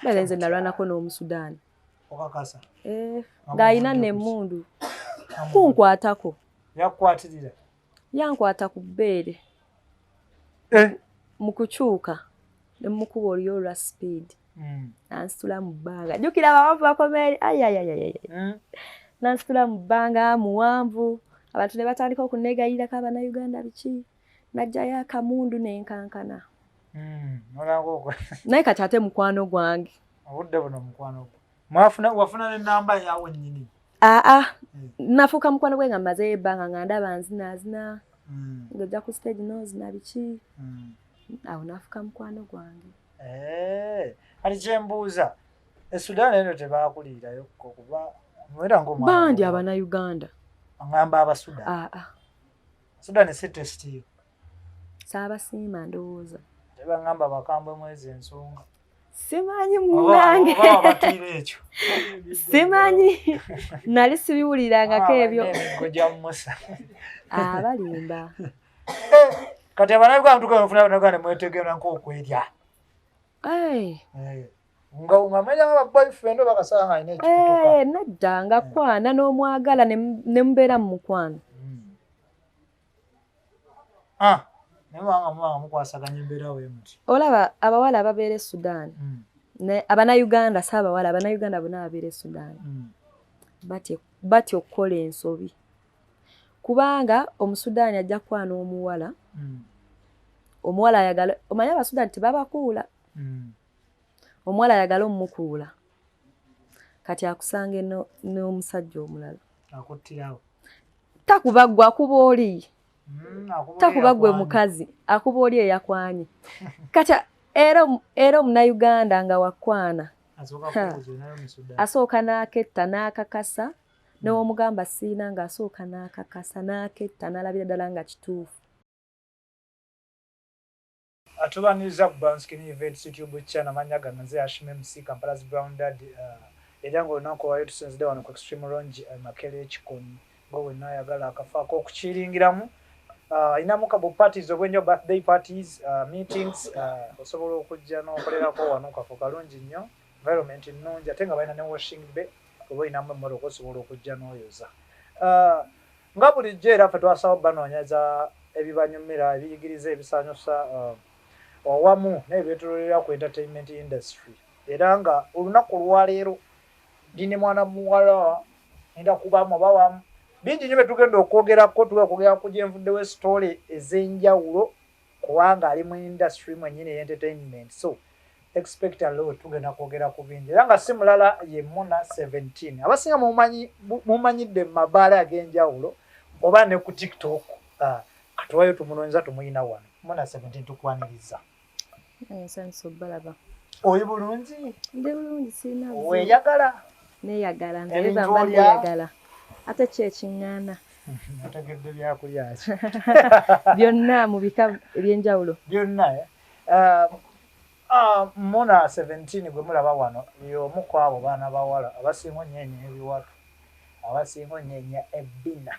Balenze nalwanako n'Omusudani. Okakasa. Ng'ayina n'emmundu. Kunkwatako. Yakwatirira. Yankwata ku bbeere. Mu kukyuka ne mukuba oli olwa speed. Nansitula mu bbanga. Jjukira abawavu bakomeeri. Nansitula mu bbanga muwanvu. Abantu ne batandika okunnegayirako Abannayuganda biki. Najjayo akamundu n'enkankana. Naye kati ate mukwano gwange. Obudde buno mukwano gwo. Wafuna n'ennamba yawe nnyini? Nafuuka mukwano gwe nga mmazeeyo ebbanga nga ndaba nzinaazina. Ng'ojja ku stage n'ozina biki. Awo nafuuka mukwano gwange. Kati kye mbuuza, Sudan eno tebaakuliirayo kuba mwera ng'omwana. Bandi Abannayuganda. Ngamba Abasudan. Sudan si testiyo. Saabasiima ndowooza. Tebangamba bakambwe mwezi ensonga. Simanyi munnange. Simanyi. Nali sibiwulirangako ebyo. Emigo gya Musa. Balimba. Kati Abannayuganda tukaba ofuna Abannayuganda mwetegerera nk'okwerya. Nga manya nga boyfriend bakasanga alina ekikutuka. Nedda nga kwana n'omwagala ne mubeera mu mukwano. Naye mubanga mukwasaganya embeera weemuti. Olaba abawala ababeera e Sudan. Abannayuganda si abawala, Abannayuganda bonna ababeera e Sudan. Batya okukola ensobi. Kubanga Omusudaani ajja kwana omuwala. Omuwala ayagala, omanyi Abasudaani tebabakuula. Omuwala ayagala omumukuula. Kati akusange n'omusajja omulala. Akuttirawo. Takuba ggwe akuba oli. Takuba ggwe mukazi akuba oli eyakwanye. Kati era Omunnayuganda nga wakwana. Asooka n'aketta n'akakasa. N'omugamba siina ng'asooka n'akakasa n'aketta n'alabira ddala nga kituufu. Atubaniriza ku Brown Skin Events YouTube channel amanya gange nze Hashim MC Kampala's Brown Dad. Era ng'olunaku olwaleero tusinzidde wano ku Extreme Lounge Makerere Kikoni ngo wenna ayagala akafaako okukiringiramu. Inamu kabo parties obwenyo birthday parties, meetings, osobola okujja n'okolerako wano kafo kalungi nnyo, environment nnungi ate nga balina ne washing bay oba inamu emmotoka osobola okujja n'oyoza. Nga bulijjo era ffe twasaba banoonyeza ebibanyumira ebiyigiriza ebisanyusa owamu n'ebyetoololera ku entertainment industry. Era nga olunaku olwaleero ndine mwana muwala enda kubamu oba wamu bingi nnyo betugenda okwogerako tukwogera ku gyenvuddewo story ez'enjawulo kubanga ali mu industry mwennyini entertainment. So expect a lot tugenda kwogera ku bingi era nga si mulala ye Muna 17. Abasinga mumanyidde mu mabaala ag'enjawulo oba ne ku TikTok. Katuwayo tumunoonyeza tumuyina wano. Muna 17 tukwaniriza. Nsanso balaba. Oli bulungi? Ndi bulungi sina. Weeyagala? Neeyagala nze bamba neeyagala. Ate kyekiŋŋaana. Otegedde byakulya ki? Byonna mu bika eby'enjawulo. Byonna Muna 17 gwe mulaba wano y'omu ku abo baana bawala abasinga onnyeenya ebiwatu, abasinga onnyeenya ebbina.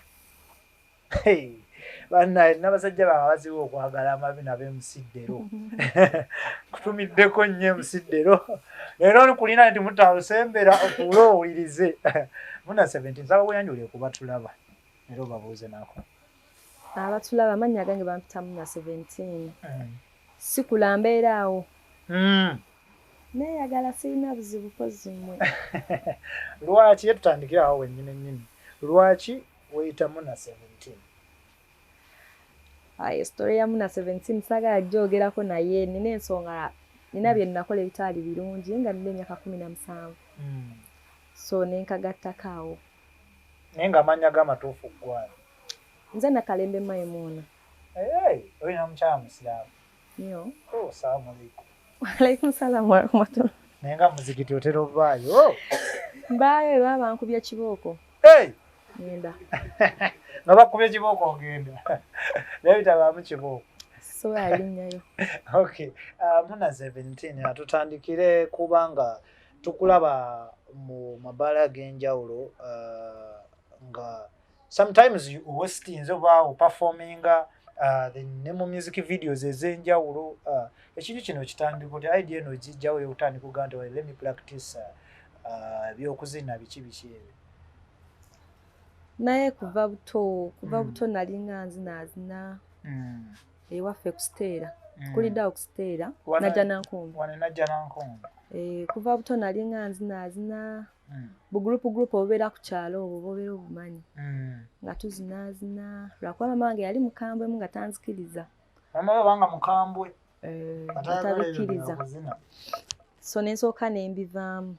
Bannaye n'abasajja baba bazibu okwagala amabina b'emusiddero. Kutumiddeko nnyo emusiddero. Leero kulina nti mutalusembera okuula owulirize. Muna 17 nsaba bweyanjule kuba tulaba. Leero babuuze nako. Abatulaba amannya gange bampita Muna 17. Sikula mbeera awo. Neeyagala sirina buzibu kozzi mmwe. Lwaki tutandikira awo wennyini nnyini? Lwaki weyita Muna 17? Story ya Muna 17 saagala gyogerako naye nina ensonga nina bye nnakola ebitaali birungi nga nina emyaka 17. So nenkagattako awo. Naye ng'amannya g'amatuufu ggwani? Nze Nakalembe Maimuna. Olina mukyala musiraamu? Yo. Salaamu alaikum. Alaikum salaam wa rahmatullah. Naye nga muzikiti otera ovaayo? Mbaayo baba bankubya kibooko. Ngenda. Nga bakubya kibooko ogenda. Naye bitabaamu kibooko. So alinnyayo. Okay. Muna 17 atutandikire kubanga tukulaba mu mabaala ag'enjawulo nga sometimes westinze oba performinga ne mu music videos ez'enjawulo ekintu kino kitandika oti idea eno gijjawo yotandika kugamba nti let me practice byokuzina biki ebyo naye kuva buto nali nga nzinaazina ewaffe ku Steera kuliddawo ku Steera najja nankumbi kuva buto nali nga nzinaazina bugurupu obubeera ku kyalo obwo bobeera obumanyi nga tuzinaazina lwakuba mama wange yali mukambwe mu nga tanzikiriza mama wabanga mukambwe atabikkiriza so nensooka nembivaamu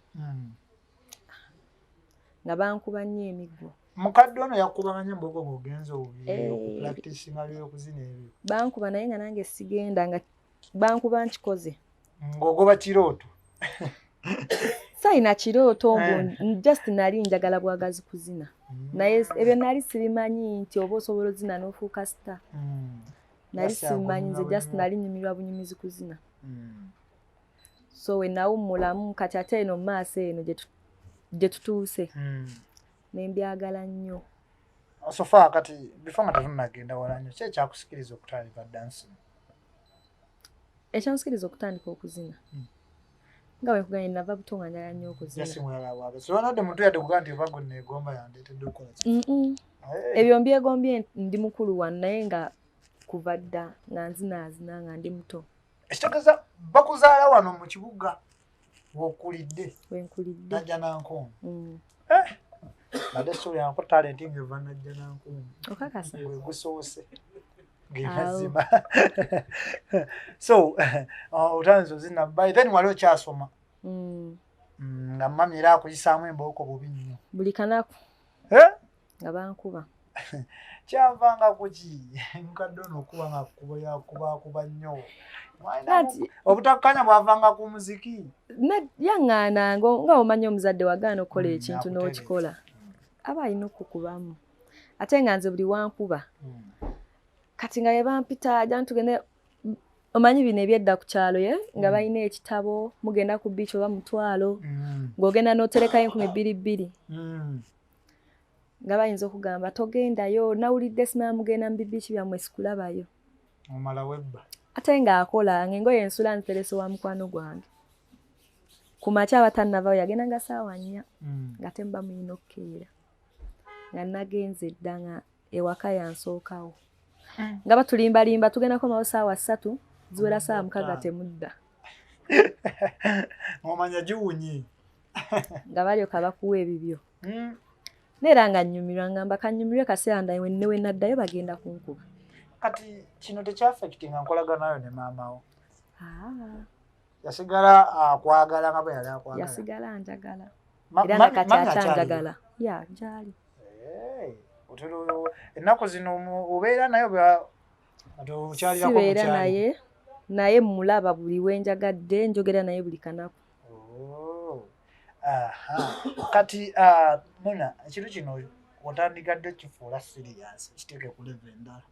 nga bankuba nnyo emiggo mukadde ono yakubaganya mboko ng'ogenza okupracticinga byokuzina ebyo bankuba naye nga nange sigenda nga bankuba nkikoze ng'ogoba kirooto sayina kirooto just nali njagala bwagazi kuzina naye ebyo nali sibimanyi nti oba osobola ozina n'ofuuka sita nali sibimanyi nze just nali nyumirwa bunyumizi kuzina so we nawummulamu kati ate eno mu maaso eno gye tutuuse nembyagala nnyo sofa kati before nga tetunagenda wala nnyo ki ekyakusikiriza okutandika dancing ekyansikiriza okutandika okuzina nga bwe nkuganye nava buto nga njagala nnyo okuzina siwanadde muntu yadde kugaa nti oba gwe neegomba yandeetedde okukola ebyo mbyegombye ndi mukulu wano naye nga kuva dda nga nzinaazina nga ndi muto ekitegeeza bakuzaala wano mu kibuga wokulidde wenkulidde najja nankumbi nadde sitoli yanko talenti ng'eva najja nankumbi okakasa wegusoose ng'emazima so otanze ozina by then wali okyasoma nga mami era akuyisaamu embooko bubi nnyo buli kanaku nga bankuba kyavanga kuki mukadde ono okuba nga kuba nnyo obutakkanya bwavanga ku muziki yaŋŋaana nga omanyi omuzadde wagaana okukola ekintu n'okikola aba alina okukubamu ate nga nze buli wankuba kati nga yebampita ajja ntugende omanyi bino ebyedda ku kyalo nga balina ekitabo mugenda ku biici oba mutwalo ng'ogenda n'oterekayo 2,200 nga bayinza okugamba togendayo nawulidde sinamugenda mu bibiiki byammwe sikulabayo omala webba ate ng'akola ng'engoye ensula nziterese wa mukwano gwange ku makya abatannavayo yagenda nga ssaawa 4 nga temba muyina okukeera nga nagenze dda nga ewaka yansookawo nga batulimbalimba tugendako mawo ssaawa 3 ziwera ssaawa 6 temudda omanya giwunye nga balyoka bakuwa ebibyo neera nga nnyumirwa ngamba kannyumirwe kaseera ndawe newe naddayo bagenda kunkuba kati kino tekyafekitinga nkolaganayo ne maamawo yasigala akwagala nga bwe yali akwagala yasigala anjagala era nga kati akyanjagala gyali ennaku zino obeera naye sibeera naye mulaba buli wenjagadde njogera naye buli kanaku kati Muna ekintu kino otandikadde kifuula serious kiteeke ku level endala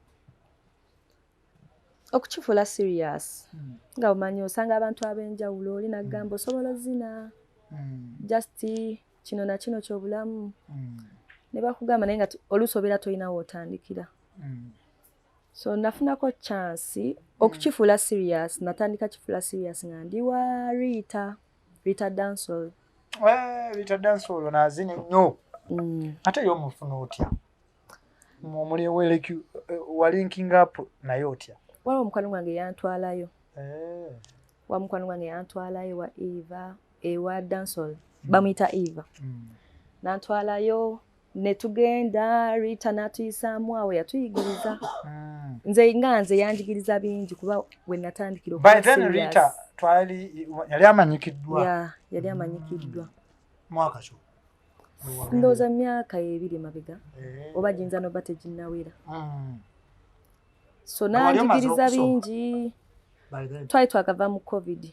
okukifuula serious nga omanyi osanga abantu ab'enjawulo oli nagamba osobola ozina just kino na kino kyobulamu ne bakugamba naye nga oluusi obeera tolina wootandikira so nafunako chance okukifuula serious natandika kifuula serious nga ndi wa Rita Dancehall Rita Dancehall naazina nnyo ate yo omufuna otya omuli walinking up naye otya waliwo omukwano gwange yantwalayo wa Eva ewa Dancehall bamuyita Eva nantwalayo ne tugenda Rita n'atuyisaamu awo yatuyigiriza nze yanjigiriza bingi kuba we natandikira by then Rita yali amanyikiddwa yali amanyikiddwa mwaka ki ndowooza myaka 2 mabega oba jinza noba teginnawera so nanjigiriza bingi twali twakava mu covid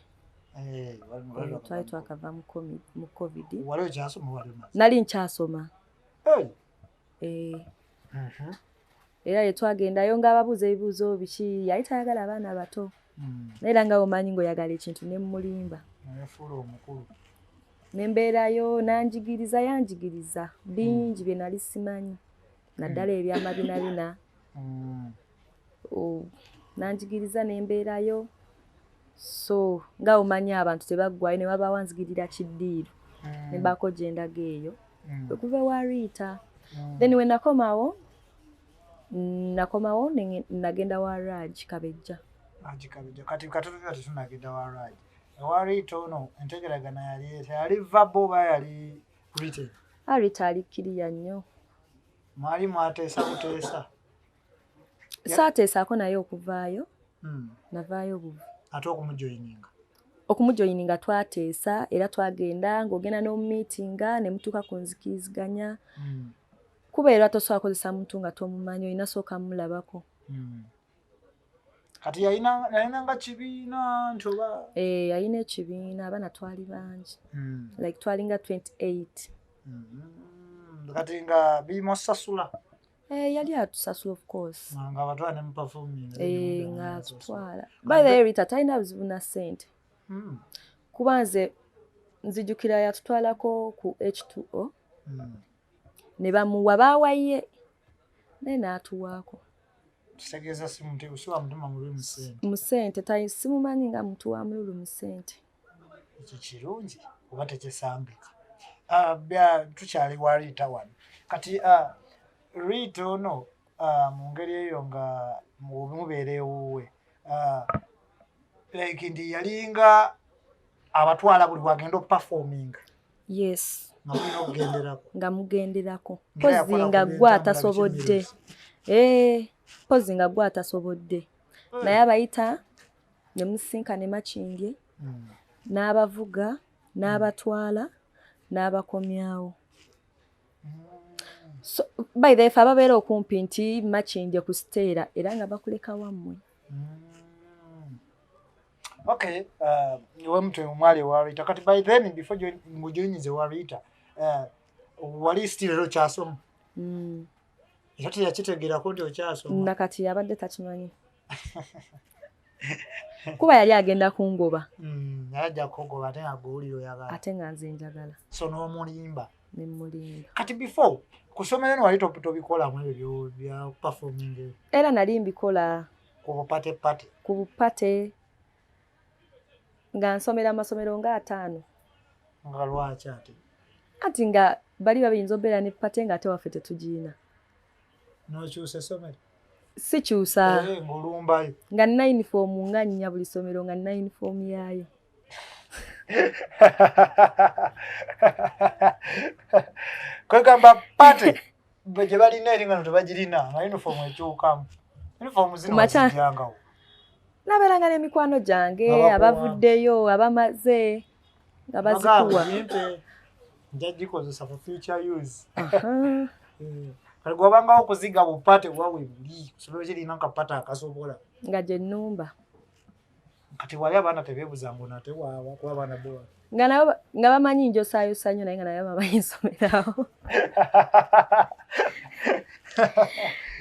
nali nkyasoma era yetwagendayo ng'ababuuza ebibuuzo biki yali tayagala abaana bato naye era nga omanyi ng'oyagala ekintu ne mmulimba nembeerayo yanjigiriza bingi bye nali simanyi naddala ebyamabinabina nanjigiriza nembeerayo so nga omanyi abantu tebaggwayo ne waba wanzigirira kiddiiru ne mbaako gye ndaga eyo okuva wa Rita then we nakomawo nagenda wa Raj Kabejja. Kati katulira tetunagenda wa Raj. Wa Rita ono entegeragana yali verbal oba yali written? Rita alikkiriya nnyo. Mwali mwateesa buteesa? Saateesaako naye okuvaayo. Navaayo buvi. Ate okumujoyininga? Okumujoyininga twateesa era twagenda ng'ogenda n'omumiitinga ne mutuuka ku nzikiriziganya. Kuba era tosobola kozesa muntu nga tomumanyi olina sooka mulabako. Kati yalina nga kibiina nti oba? Yalina ekibiina abaana twali bangi. Like twalinga 28. Kati nga bimusasula? Yali atusasula of course. Nga abatwala ne muperforming? Nga atutwala. By the way Rita talina buzibu na ssente. Kuba nzijukira yatutwalako ku H2O. Ne bamuwa baawaye naye n'atuwaako. Kitegeeza siwa mutuma mululu mu ssente? Mu ssente simumanyi nga muntu wa mululu mu ssente. Ekyo kirungi oba tekisambika? Tukyali wa Rita wano. Kati Rita ono mu ngeri eyo nga mubeera ewuwe like ndi yalinga abatwala buli wagenda okuperforminga? Yes. Nga mugenderako. Pozi nga gwe atasobodde. Pozi nga gwe atasobodde. Naye abayita ne musinkane Makindye n'abavuga n'abatwala n'abakomyawo. So by the way ababeera okumpi nti Makindye ku siteera era nga bakuleka wammwe. Okay, iwe mtu mwali wa Rita. Kati by then before mujoyinize wa Rita wali still ero kyasoma? Yati yakitegeerako nti okyasoma? Nakati yabadde takimanyi. Kuba yali agenda kungoba. Yajja kugoba ate nga guliro yagala. Ate nga nze njagala. So n'omulimba? Ne mulimba. Kati before kusomera eno wali tobikola mu ebyo bya performing? Era nali mbikola ku bupate? Ku bupate nga nsomera amasomero nga 5. Nga lwaki ate? Ati nga bali babiyinza obeera ne pate nga ate waffe tetugiina. N'okyusa essomero? Sikyusa. Ng'olumbayo? Nga nina yunifoomu nga nnya buli ssomero nga nina yunifoomu yaayo. Kwegamba pate gye balina eri nga tebagirina nga yunifoomu ekyukamu. Yunifoomu zino wazijjangawo? Nabeeranga n'emikwano gyange abavuddeyo abamaze nga bazikuwa. Nja gikozesa for future use. Kale gwabangawo okuziga bupate bwawe buli kusomero kirina nkapate akasobola nga gye nnumba. Kati wali abaana tebeebuzanga onate waaba kuba abaana bo nga bamanyi njosaayosa nnyo naye nga naye bamanyi nsomerawo.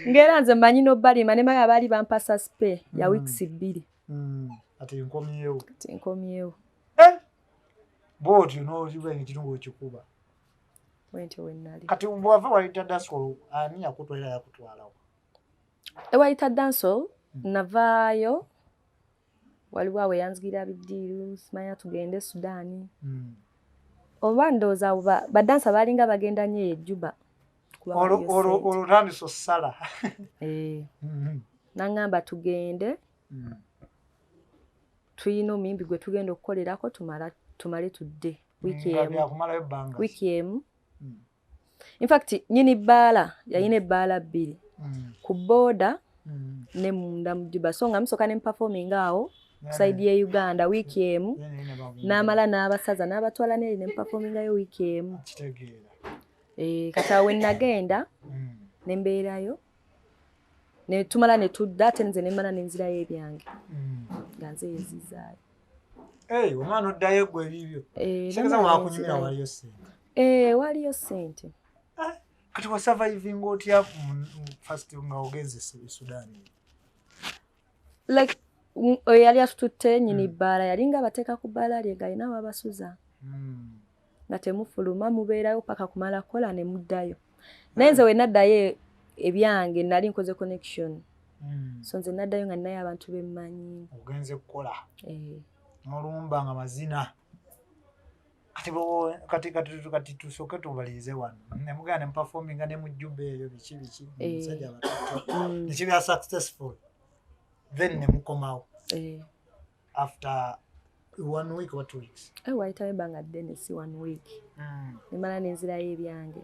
Ng'era nze mmanyi n'obbalima ne mbaga baali bampa saspe ya weeks 2. Ati nkomyewo? Ati nkomyewo. Bw'otyo n'oliba ekitundu okikuba? Bwentyo we nnali. Kati bw'ova wayita dansol ani yakutwalira yakutwalawo? Ewayita dansol navaayo waliwo awo yanzigira biddiiru simanya tugende Sudaani. Oba ndowooza badansa baalinga bagenda nnyo e Juba. Olutandisa ossala? N'aŋŋamba tugende tuyina omuyimbi gwe tugenda okukolerako tumale tudde wiiki emu. In fact nyini bbaala yalina ebbaala 2 ku booda ne munda mu Juba, so nga musooka ne muperforminga awo saidi ye Uganda wiiki emu n'amala n'abasaza n'abatwala n'eri ne muperformingayo wiiki emu. Kati awo we nagenda ne mbeerayo ne tumala ne tudda ate nze ne mmala n'enzirayo ebyange nga nzeyezizaayo. Omwana oddayo gwe ebibyo? Kitegeeza waakunyumira waliyo ssente? Waliyo ssente. Kati wasurvivinga otya first nga ogenze Sudaani? Like oyo yali atututte nnyini bbaala yalinga abateeka ku bbaala lye nga alina wabasuza nga temufuluma mubeerayo paka kumala kola ne muddayo. Naye nze we naddayo ebyange nali nkoze connection so nze naddayo nga nnayo abantu bemmanyi ogenze kukola n'olumba nga mazina kati tusooke tubalirize wano nemugana ne muperforminga ne mu Juba eyo biki musajja abatutto nekibya successful then ne mukomawo after 1 week or 2 weeks wayitawo ebbanga ddene si 1 week nemala nenzirayo ebyange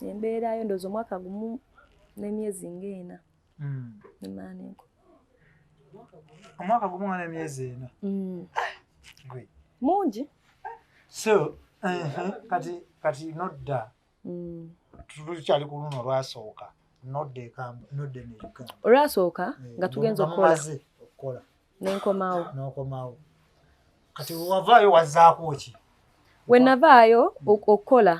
embeerayo ndowooza omwaka gumu n'emyezi ng'ena nemala nenko omwaka gumu nga n'emyezi ena mungi so kati nodda tukyali ku luno lwasooka nodda ne Uganda olwasooka nga tugenza okukola n'okomawo kati wavaayo wazzaako ki we navaayo okukola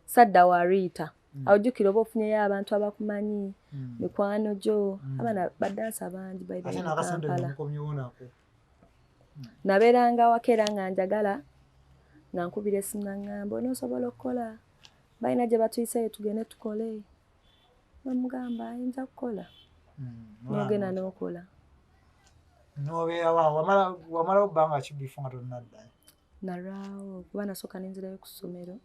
sadda wariita awujjukira oba ofunyeyo abantu abakumanyi mikwano gyo abaana baddansa bangi Kampala nabeeranga waka era nga njagala nga nkubira essimu naŋŋamba onoosobola okukola balina gye batuyiseeyo tugende tukole namugamba ayinza kukola n'ogenda n'okola n'obeerawo wamalawo bbanga ki bifo nga tonnaddayo nalwawo kuba nasooka nenzirayo ku ssomero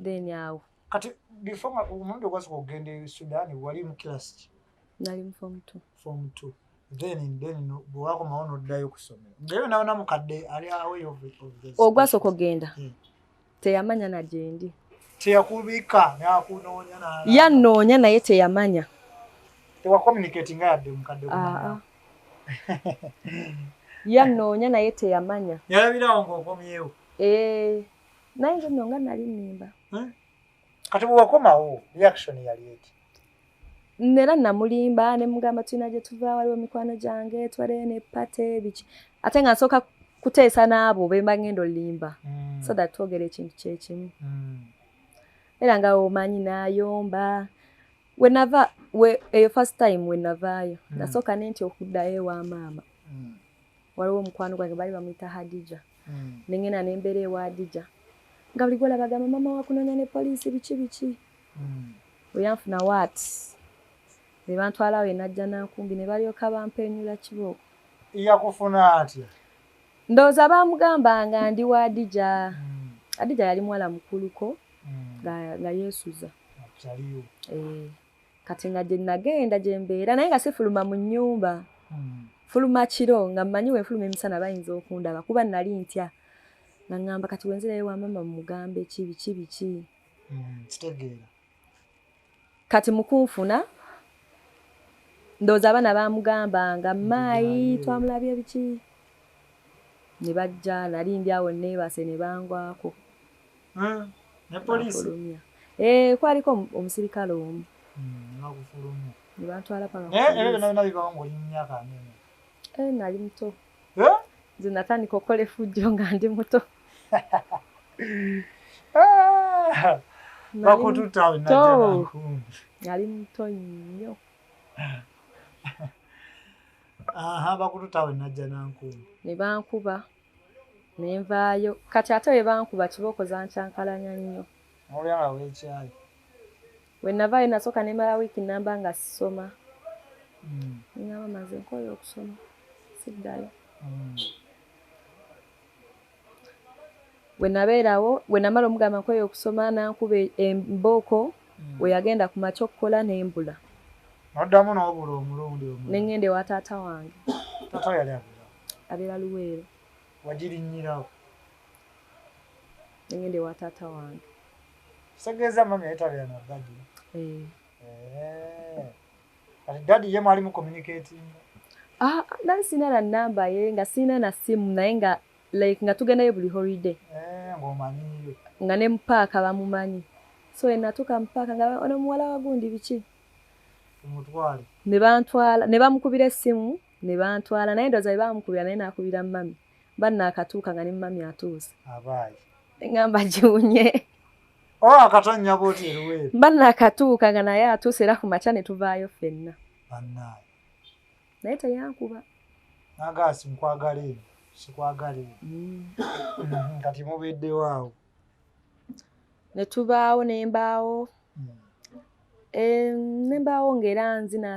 then awo kati bifo nga omulundi ogwasooka okugenda e Sudan wali mu kilasi ki nali mu form 2 then bwewakomawo n'oddayo ku ssomero ngayo nawe namukadde ali away of this ogwasooka okgenda teyamanya na gyendi teyakubika yakunoonya yannoonya naye teyamanya tewakommunicatinga yadde mukadde yannoonya naye teyamanya yalabirawo ng'okomyewo naye nze nno nga nali nnimba kati bwewakomawo reaction yali eti nera namulimba ne mugamba tulina gye tuva waliwo mikwano gyange twaleyo ne pate biki ate nga nsooka kuteesa n'abo bemba ngenda olimba so that twogera ekintu kyekimu era nga omanyi n'ayomba wenava eyo first time wenavaayo nasooka nenti okuddayo ewa maama waliwo omukwano gwange bali bamuyita Hadija nengenda nembeera ewa Hadija nga buli gwola bagamba mama wakunoonya ne poliisi biki weyanfuna waati ne bantwalawo enajja nankumbi ne balyoka bampenyula kibooko yakufuna atya ndowooza bamugamba nga ndi wa Hadija Hadija yali muwala mukuluko nga yeesuza kati nga gye nagenda gye mbeera naye nga sifuluma mu nnyumba fuluma kiro nga mmanyi we nfuluma emisana bayinza okundaba kuba nali ntya nga ngamba kati wenzirayo wa mama mugambe biki kitegeera kati mukunfuna ndowooza abaana bamugamba nga maayi twamulabye biki ne bajja nali ndi awo neebase ne bangwako ne poliisi kwaliko omusirikale omu nakufulumya ne bantwala paka ebyo byonna bibawo ng'oli mu myaka amene nali muto nze natandika okukola effujjo nga ndi muto bakututawe najja nankumbi nali muto nnyo bakututawe najja nankumbi ne bankuba ne nvaayo kati ate we bankuba kibooko zankyankalanya nnyo olyala weekyayi we navaayo nasooka nemala wiiki namba nga sisoma ngamba maze nkola okusoma siddayo we nabeerawo we namala omugamba nkoye okusoma nankuba embooko we yagenda ku makya okukola nembula noddamu n'obula omulundi nengenda ewa taata wange taata yali abeera Luweero wagirinnyirawo nengenda ewa taata wange kitegeeza mami yayitabeera na dadi kati dadi ye mwali mu communicating nali siina na namba ye nga siina na simu naye nga like nga tugendayo buli holiday ng'omanyiyo nga ne mupaaka bamumanyi so enatuuka mupaaka nga ono muwala wa gundi biki mutwale ne bantwala ne bamukubira essimu ne bantwala naye ndowooza bamukubira naye nakubira mami bannaakatuuka nga ne mami atuuse abaayi ngamba giwunye akatonnya booti eruweero bannaakatuuka nga naye atuuse era ku makya ne tuvaayo ffenna bannaaye naye teyankuba nagaasi nkwagala eno sikwagala eno kati mubeddewo awo ne tubaawo ne mbaawo Nembaawo ng'era nzina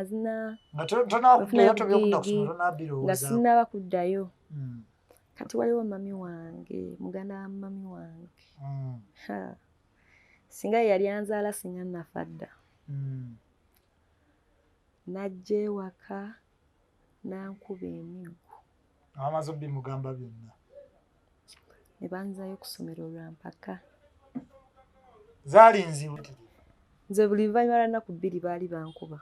nga tonakuddayo tobyokudda ku ssomero n'abirowooza nga sinnaba kuddayo. Kati waliwo mami wange muganda wa mami wange singa yali anzaala singa nafa dda. Najja ewaka n'ankuba emiggo. Amaze obbimugamba byonna. Ne banzayo ku ssomero lwa mpaka. Zaali nzibu. Nze buli luvannyuma lwa nnaku 2 baali bankuba.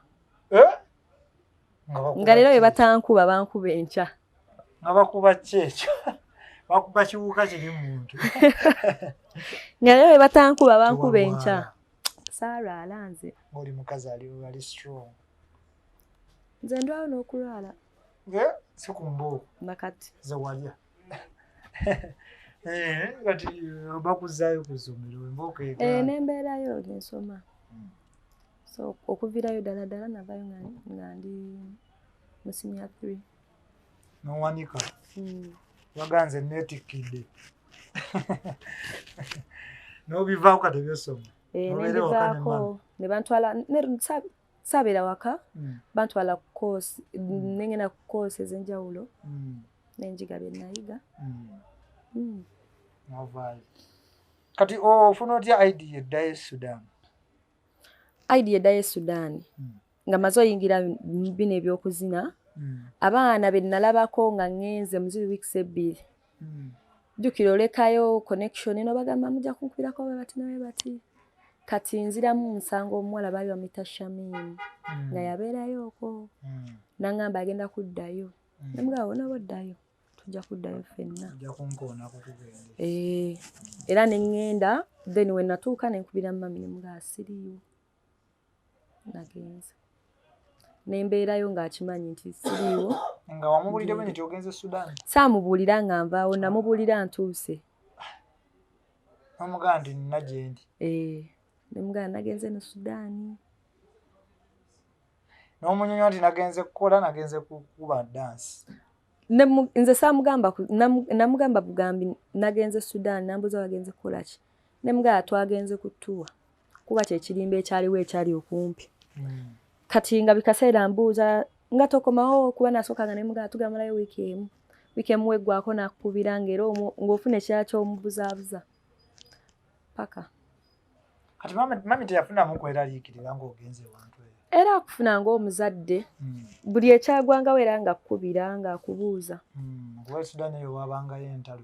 Nga leero bwe batankuba bankuba enkya. Nga bakuba ki ekyo? Bakuba kiwuka kiri muntu. Nga leero bwe batankuba bankuba enkya. Saalwala nze. Oli mukazi ali strong. Nze ndwawo n'okulwala. Si ku mbuuku. Nakati. Ze walya. Kati bakuzaayo ku ssomero embuuka egaana. N'embeerayo n'ensoma. So okuviirayo ddala navayo nga ndi mu senior 3. N'owanika. Baganze neetikkidde. N'obivaako kati byosoma. Nebivaako ne bantwala saabeera waka bantwala ku course nengenda ku course ez'enjawulo n'enjiga bye nayiga. Kati ofuna otya ID eddayo e Sudan? ID eddayo e Sudan nga maze oyingira bino ebyokuzina abaana be nalabako nga ngenze muzibu weeks 2 jjukira olekayo connection eno bagamba mujja kunkubirako bwe bati nawe bati kati nziramu musango omuwala baali bamuyita Shamim nga yabeerayo okwo nangamba agenda kuddayo namugaa wona oddayo tujja kuddayo ffenna era ne ŋŋenda then we natuuka ne nkubira mami ne mugaa siriiwo nagenze nembeerayo ng'akimanyi nti siriiwo. Nga wamubuulira bwe nti ogenze Sudan? Saamubuulira nga nvaawo namubuulira ntuuse. Namugaa nti nina gye ndi? Nemugaa nagenze ne Sudan. N'omunyonyo nti nagenze kukola nagenze kukuba dansi. Nze saamugamba namugamba bugambi nagenze Sudan nambuuza wagenze kukola ki. Nemugaa twagenze ku tour kuba kye kirimba ekyaliwo ekyali okumpi. Kati nga bikaseera mbuuza nga tokomawo kuba nasooka nga nemugaa tugamalayo wiiki emu weggwako nakukubira ng'era ng'ofuna ekirala ky'omubuzaabuza paka. Kati mami teyafunamu kweraliikirira ng'ogenze ewantu eyo? Era akufuna ng'omuzadde buli ekyagwangawo era ng'akukubira ng'akubuuza. Kuba Sudan eyo wabangayo entalo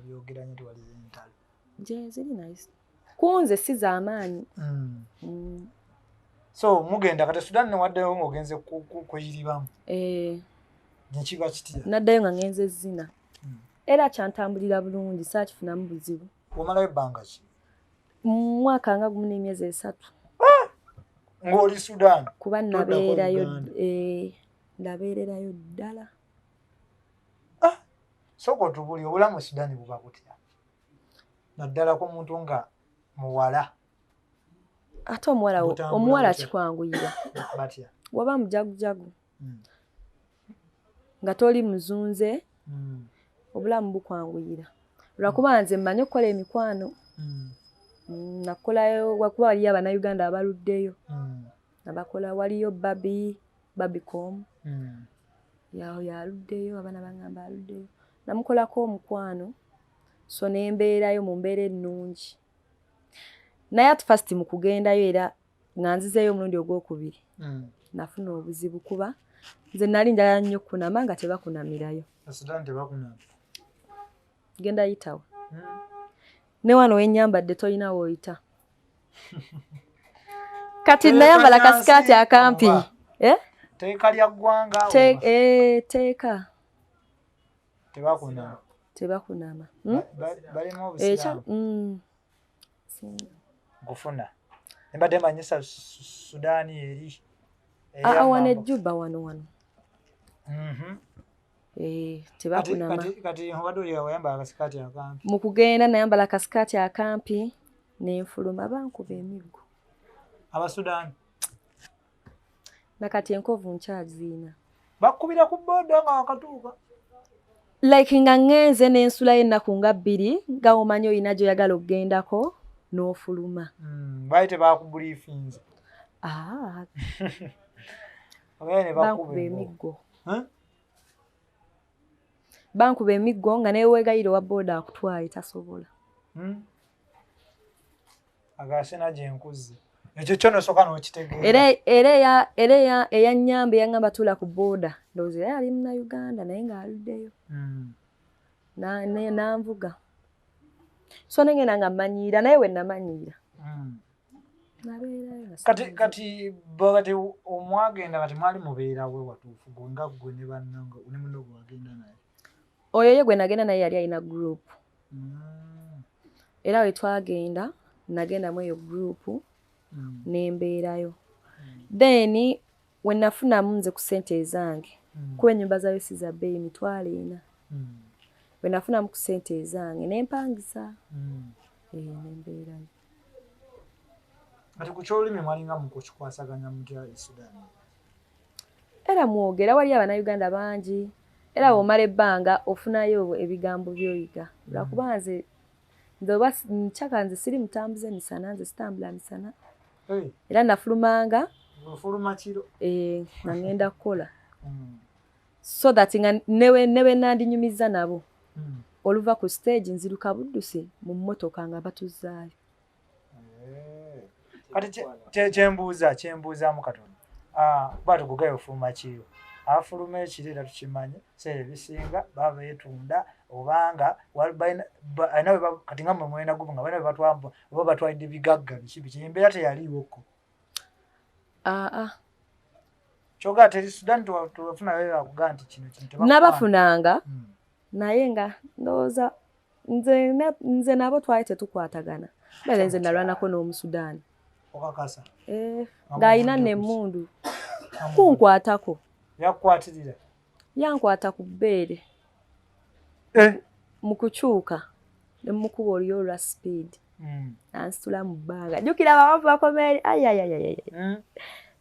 byogeranye nti waliyo entalo. Je ziri nice. Kunze si z'amaanyi. So mugenda kati Sudan newaddeyo ng'ogenze kuyiribamu? Nekiba kitya? Naddayo nga ngenze zina. Era kyantambulira bulungi saakifunamu buzibu. Omalayo ebbanga ki? Mu mwaka nga gumu n'emyezi 3. Ng'oli Sudan? Kuba nabeererayo ddala. Sooka otubuulire obulamu Sudan buba butya? Naddala ku muntu nga muwala. Ate omuwala kikwanguyira. Batya? Waba mujagujagu. Nga toli muzunze obulamu bukwanguyira. Lwakuba nze mmanyi okukola emikwano. Nakolayo wakuba waliyo Abannayuganda abaluddeyo. Nabakola waliyo Babicom. Yaluddeyo abaana bangamba aluddeyo. Namukolako omukwano so nembeerayo mu mbeera ennungi. Naye at first mu kugendayo era nga nzizeeyo omulundi ogwokubiri nafuna obuzibu kuba nze nali njagala nnyo kunama nga tebakunamirayo. Sudan tebakunama? Genda yitawo. Ne wano wenyambadde tolina w'oyita. Kati nayambala kasikaati akampi. Teeka lya ggwanga? Teeka. Tebakunama? Tebakunama. Balimu obusiraamu? Nkufuna. Nembadde manyisa Sudaani eri. Wano ejjuba wano. Tebakunama. Kati obadde oli wayambala kasikaati akampi? Mu kugenda nayambala kasikaati akampi n'enfuluma bankuba emiggo. Abasudaani? Nakati enkovu nkyaziina. Bakubira ku booda nga wakatuuka? Like nga ngenze n'ensulayo ennaku nga 2 nga omanyi olina gy'oyagala okugendako n'ofuluma. Baali tebakubuliifinze? bankuba emiggo bankuba emiggo nga neweegayire wa booda akutwale tasobola agasena gyenkuzi ekyo kyo nosooka n'okitegeera era eyannyamba eyaŋŋamba tuula ku booda ndowooza era yali Munnayuganda naye ng'aluddeyo nanvuga so nengenda nga mmanyiira naye we namanyiira kati omwagenda kati mwali mubeerawe watuufu gwe nga ggwe ne bannanga ne munno gwe wagenda naye oyo ye gwe nagenda naye yali alina group era we twagenda nagendamu eyo group nembeerayo then we nafunamu nze ku ssente zange kuba ennyumba zayo si za bbeeyi $4,000 we nafunamu ku ssente zange nempangisa nembeerayo kati ku kyolulimi mwalinga mukukikwasaganya mutya e Sudan era mwogera wali Abannayuganda bangi era omala ebbanga ofunayo ebigambo byoyiga lwakuba nze oba nkyaka nze siri mutambuze misana nze sitambula misana era nafulumanga ofuluma kiro nga ngenda kukola so that nga newe nandinyumiza nabo oluva ku stage nziruka buddusi mu mmotoka nga batuzaayo kati kyembuuzaamu katono batukugayo ofuluma kiro afuluma ekiro era tukimanye seera ebisinga baba beetunda obanga kati nga mwena gubu nga balina oba batwalidde bigagga biki embeera teyaliiwokko kyogaa teri Sudan tuwafunayo akugaa nti kino nabafunanga naye nga ndowooza nze nabo twali tetukwatagana bale nze nalwanako n'Omusudaani okakasa ng'alina n'emmundu kunkwatako yakukwatirira yankwata ku bbeere mu kukyuka ne mukuba oliyo olwa speed nansitula mu bbanga jjukira abawavu bakomeeri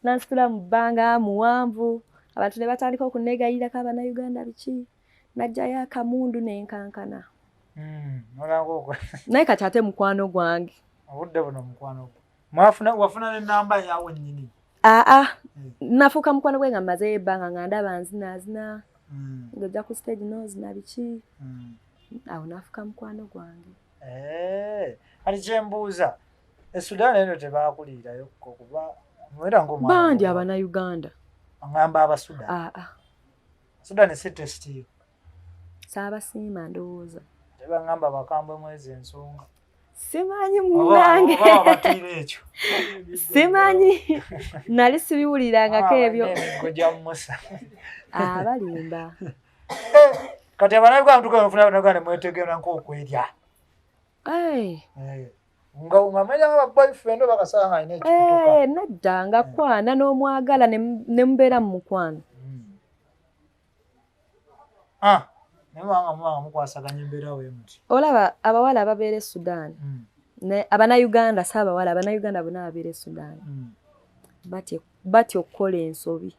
nansitula mu bbanga muwanvu abantu ne batandika okunneegayirako Abannayuganda biki najjayo akamundu nenkankana naye kati ate mukwano gwange obudde buno mukwano wafuna n'ennamba yawe nnyini nafuuka mukwano gwe nga mmazeyo ebbanga nga ndaba nzinaazina ng'ojja ku stage n'ozina biki awo nafuuka mukwano gwange kati kyembuuza esudaani eno tebaakuliirayokko kuba mwera ng'omwana bandi Abannayuganda ngamba Abasudaani Sudaani si testiyo saabasiima ndowooza tebangamba bakambwe mwezi ensonga simanyi munnange ekyo simanyi nali sibiwulirangako ebyo emigo gya Musa abalimba kati Abannayuganda tukafuna Abannayuganda mwetegeera nk'okwerya nga manya nga boyfriend bakasanga alina ekikutuka nadda nga kwana n'omwagala ne mubeera mu mukwano nebanga mubanga mukwasaganya embeera wemuti olaba abawala ababeera e Sudan Abannayuganda si abawala Abannayuganda bonna ababeera e Sudan batya okukola ensobi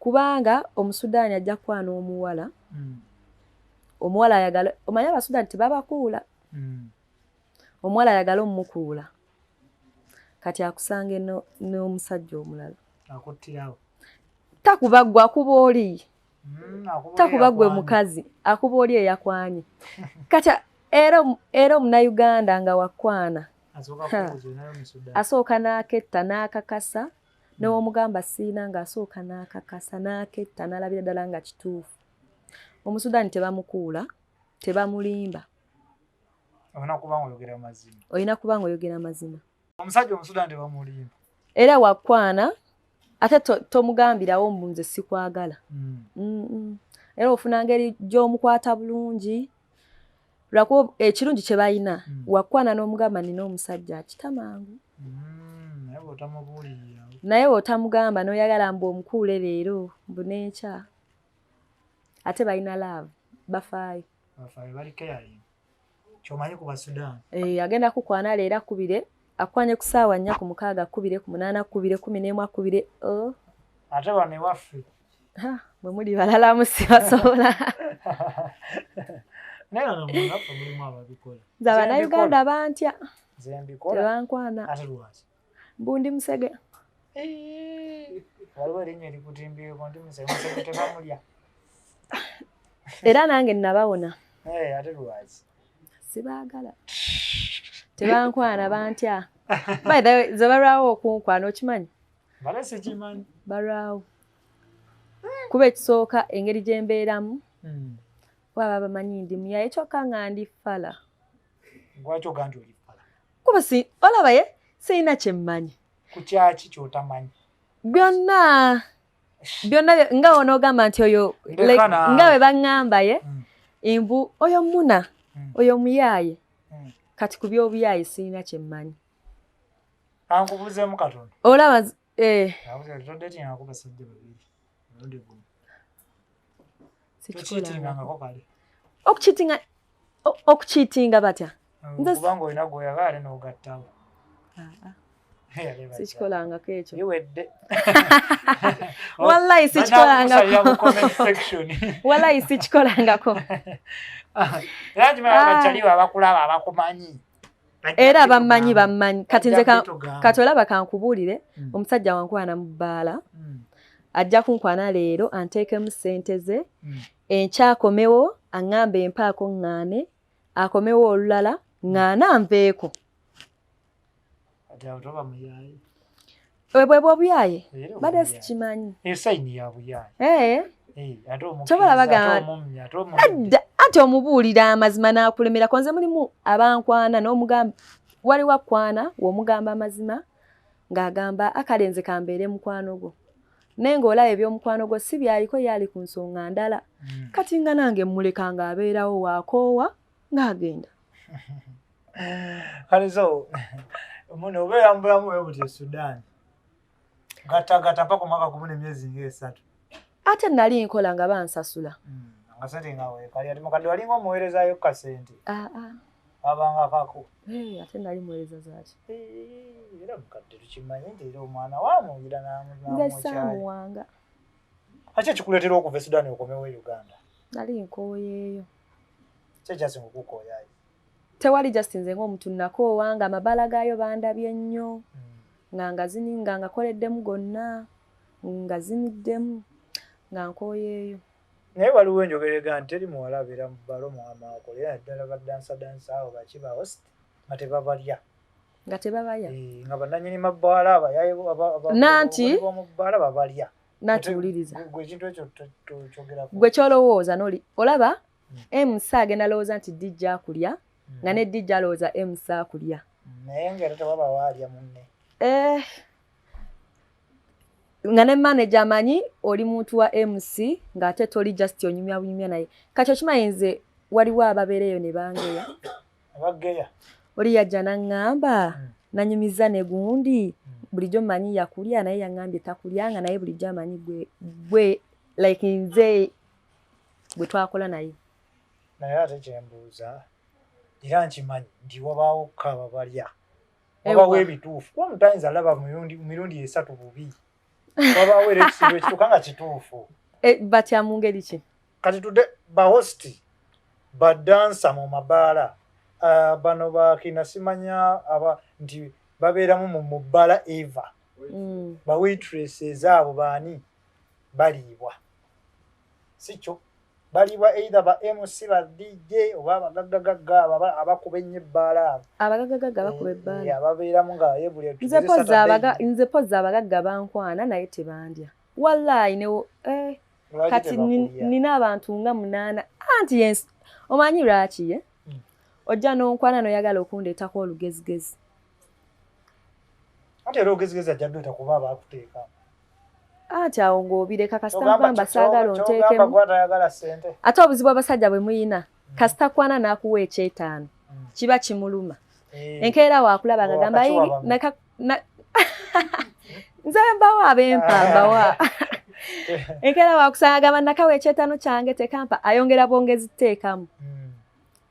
kubanga Omusudaani ajja kwana omuwala omuwala ayagala omanyi Abasudaani tebabakuula omuwala ayagala omumukuula kati akusanga n'omusajja omulala akuttirawo takuba ggwe akuba oli takuba ggwe mukazi akuba oli eyakwanye kati era Omunnayuganda nga wakwana asooka n'aketta n'akakasa n'omugamba siina ng'asooka n'akakasa n'aketta n'alabira ddala nga kituufu Omusudaani tebamukuula tebamulimba olina kuba ng'oyogera mazima omusajja Omusudaani tebamulimba era wakwana ate tomugambirawo mbu nze sikwagala era ofuna ngeri gy'omukwata bulungi lwakuba ekirungi kye balina wakwana n'omugamba nina omusajja akita mangu naye bw'otamugamba n'oyagala mbu omukuule leero mbu n'enkya ate balina laavu bafaayo kyomanyi ku Basudaani agenda kukwana leero akubire akwanye ku ssaawa 4 ku 6 akubire ku 8 akubire 11 akubire ate bano ewaffe bwe muli balala musibasobola naye wano munaffe mulimu ababikola nze Abannayuganda bantya nze mbikola tebankwana ate lwaki mbundi musege waliwo erinnya erikutimbyeko ndi musenge tebamulya era nange nabawona ate lwaki sibaagala tebankwana bantya by the way ze balwawo okunkwana okimanyi bale sikimanyi balwawo kuba ekisooka engeri gye mbeeramu baba bamanyi ndi muyaye kyokka nga ndi ffala lwaki ogandi oli ffala kuba olaba ye sirina kye mmanyi ku kyaki kyotamanyi byonna nga wonoogamba nti oyo nga bwe baŋŋamba ye imbu oyo muna oyo muyaaye kati ku by'obuyaaye sirina kye mmanyi ankubuuzeemu katono olaba todde tinako basajja babiri olundi gumu okukiitinga batya kubanga olina gweyabaale n'ogattawo sikikolangako ekyo iwedde wallahi sikikolangako wallahi sikikolangako era kimala bakyaliwo abakulaba abakumanyi era bammanyi kati nze kati olaba kankubuulire omusajja wankwana mu bbaala ajja kunkwana leero anteekemu ssente ze enkyakomewo aŋŋamba empaako ŋŋaane akomewo olulala ŋŋaana anveeko bwebwe obuyaaye badde sikimanyi esayini ya buyaaye kyobola bagamba ate omubuulira amazima n'akulemera konze mulimu abankwana n'omugamba wali wakwana w'omugamba amazima ng'agamba akalenze kambeere mukwano gwo naye ng'olaba eby'omukwano gwo si byaliko yali ku nsonga ndala kati nga nange mmuleka ng'abeerawo waakoowa ng'agenda kalezo mune obeera mu bulamu bwe buti e Sudan gattagatta mpaka omwaka gumu n'emyezi ng'esatu ate nali nkola nga bansasula akasente nga weekali ati mukadde walinga omuweerezaayo kasente abanga kako ate nali muweereza zaaki era mukadde tukimanyi nti era omwana waamuwira nze saamuwanga aki ekikuleetera okuva e Sudan okomewo e Uganda nali nkooyeeyo kyekyasinga okukooyayo tewali just nze ng'omuntu nakoowa nga amabala gaayo bandabye nnyo nga ngakoleddemu gonna nga ziniddemu nga nkooyeeyo naye waliwo enjogerega nti teri muwala abeera mu bbalo mwamaakolera ddala badansa awo bakiba host nga tebabalya nga bannannyini mabbaala nanti mu bbaala babalya natuwuliriza gwe ekintu ekyo kyogerako gwe kyolowooza noli olaba MC agenda lowooza nti DJ akulya nga ne DJ alowooza MC akulya naye ng'era tewaba waalya munne nga ne manager amanyi oli muntu wa MC ng'ate toli just onyumya naye kati okimanyi nze waliwo ababeereyo ne bangeya abageya oli yajja naŋŋamba nanyumiza ne gundi bulijjo mmanyi yakulya naye yaŋŋambye takulyanga naye bulijjo amanyi gwe like nze bwe twakola naye ate kyembuuza era nkimanyi nti wabaawo kaba balya wabaawo ebituufu kuba mutayinza alaba mirundi esatu bubi wabaawo era ekisindu ekituuka nga kituufu batya mu ngeri ki kati tudde bahosti badansa mu mabaala bano bakina simanya nti babeeramu mu bbaala eva bawaitress abo baani baliibwa sikyo baliibwa either ba MC ba DJ oba abagaggagagga abakuba ennyo ebbaala abo abagaggagagga bakuba ebbaala ababeeramu nga yebuli nze pozza abagagga bankwana naye tebandya wallahi newo kati nina abantu nga 8 anti yes omanyi lwaki ye ojja n'onkwana n'oyagala okundeetako olugezigezi ate era olugezigezi ajja ddeeta kuba abaakuteeka ati awo ng'obireka kasita nkwamba saagala onteekemu ate obuzibu abasajja bwe muyina kasita kwana n'akuwa ekyetaano kiba kimuluma enkeera waakulaba nga gamba nze mbawa abempa mbawa enkeera waakusanga gamba nakawa ekyetaano kyange tekampa ayongera bwongezi teekamu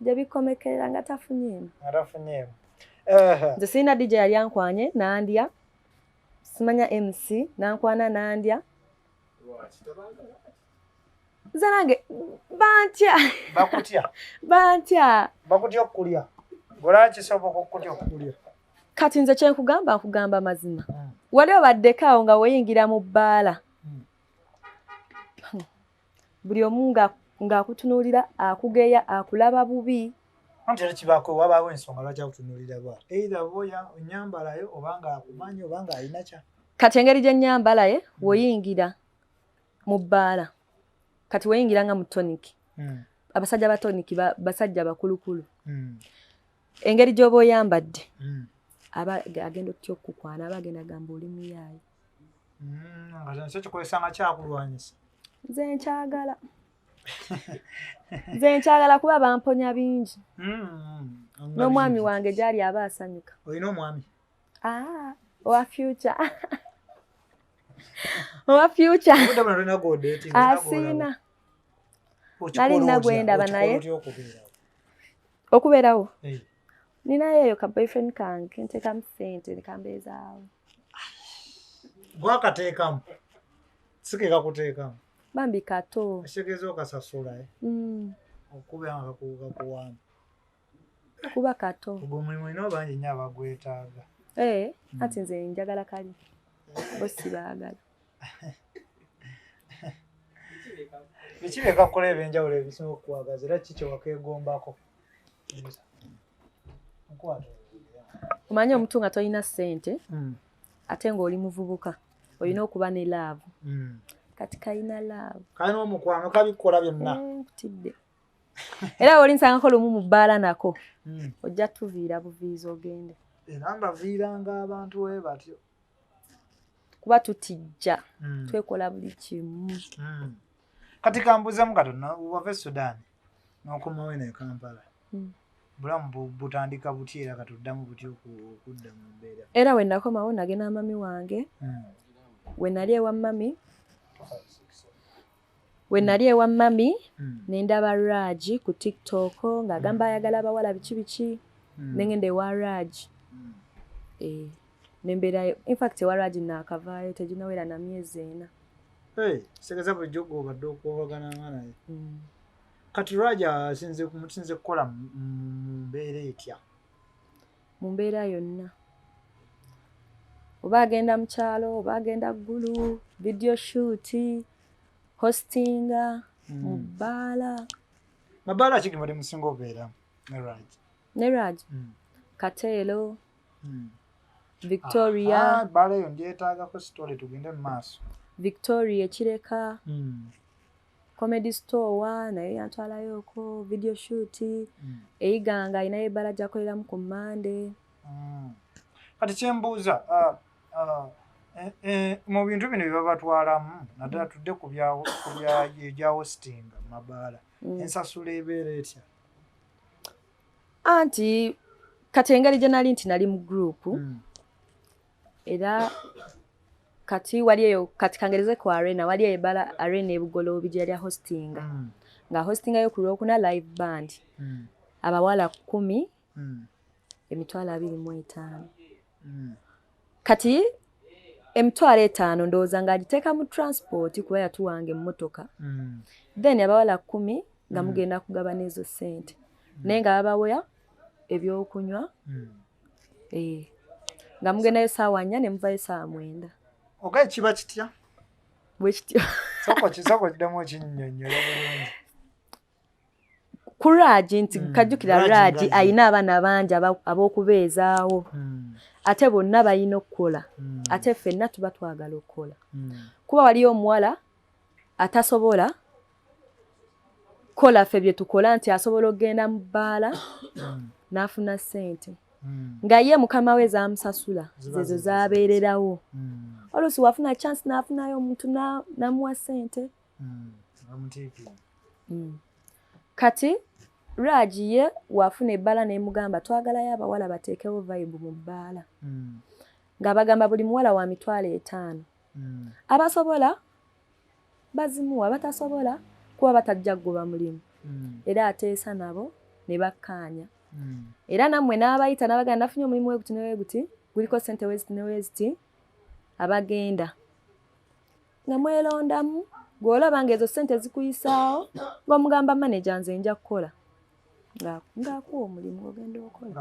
gye bikomekerera nga tafunyeemu nze sirina DJ yali ankwanye nandya simanya MC nankwana nandya nze nange bantya okukulya golaki soboka okukutya okukulya kati nze kyenkugamba nkugamba mazima wali obaddeko nga weeyingira mu bbaala buli omu ng'akutunuulira akugeya akulaba bubi anti era kibaako wabaawo ensonga lwaki akutunuulira bwa either boya onyambalayo oba nga akumanyi oba nga alina kya kati engeri gye nnyambalaye woyingira mu bbaala kati woyingira nga mu toniki abasajja ba toniki basajja bakulukulu engeri gy'oba oyambadde aba agenda otya okukwana aba agenda gamba oli muyaayi nga kyo kikozesa nga kyakulwanyisa nze nkyagala kuba bamponya bingi n'omwami wange gyali aba asanyuka olina omwami owa future owa future asiina nali nagwendaba naye okubeerawo ninayo eyo ka boyfriend kange nteekamu ssente nekambeezaawo gwakateekamu sike kakuteekamu bambi kato ekitegeeza okasasula okuba nga kakuwamba kuba kato ogwo omulimu olina bangi nnyo abagwetaaga ati nze njagala kali bo si baagala ekireka kukola ebyenjawulo ebisinga okukwagaza era kiki wakeegombako omanyi omuntu nga tolina ssente ate ng'oli muvubuka olina okuba ne laavu kati kalina laavu kalina omukwano kabikola byonna nkutidde era olinsangako lumu mu bbaala nako ojja tuviira buviizi ogende era mbaviiranga abantu we batyo kuba tutijja twekola buli kimu kati kambuuzemu katona wava e Sudan n'okomawo eno e Kampala bulamu butandika butya era katuddamu butya okudda mu mbeera era we nakomawo nagenda mami wange we nali ewa mami ne ndaba Raji ku TikTok ng'agamba ayagala abawala biki nengenda ewa Raji nembeerayo infact ewa Raji naakavaayo teginawera na myezi 4 segeza bulijjo gw'obadde okwogana naye kati Raji musinze kukola mu mbeera etya mu mbeera yonna oba agenda mu kyalo oba agenda ggulu video shoot hostinga mu bbaala mabaala ki gemali musinga obeera ne Raji Kateero Victoria bbaala eyo ndyetaagako story tugende mu maaso Victoria Ekireka comedy store naye yantwalayoko video shoot eyiganga ayinayo ebbala gyakoleramu ku Monday kati kyembuuza mu bintu bino bye babatwalamu naddala tudde ku bya hostinga mu mabaala ensasula ebeera etya anti kati engeri gye nali nti nali mu group era kati wali eyo kati kangereze ku arena wali eyo ebbala arena ebugoloobi gye yali hostinga nga hostingayo ku Lwokuna live band abawala 10 emitwalo 25 kati emitwalo 5 ndowooza ng'agiteeka mu transport kuba yatuwanga emmotoka then abawala 10 nga mugenda kugabana ezo ssente naye nga babawoya ebyokunywa nga mugendayo ssaawa 4 ne muvayo ssaawa 9 ogaye kiba kitya bwe kityo soko kiddemu okinnyonnyola bulungi ku Raji nti kajjukira Raji ayina abaana bangi ab'okubeezaawo ate bonna balina okukola ate ffenna tuba twagala okukola kuba waliyo omuwala atasobola kola ffe bye tukola nti asobola okugenda mu bbaala n'afuna ssente nga ye mukama we zaamusasula zezo zaabeererawo oluusi wafuna chance n'afunayo omuntu n'amuwa ssente kati Raji ye wafuna ebbala n'emugamba twagalayo abawala bateekewo vibe mu bbaala nga bagamba buli muwala wa mitwalo 5 abasobola bazimuwa batasobola kuba batajja kugoba mulimu era ateesa nabo ne bakkaanya era nammwe n'abayita n'abagamba nafunye omulimu weguti neweguti guliko ssente weziti neweziti abagenda nga mwelondamu gw'olaba nga ezo ssente zikuyisaawo ng'omugamba manager nze nja kukola ng'akuwa omulimu ogenda okola.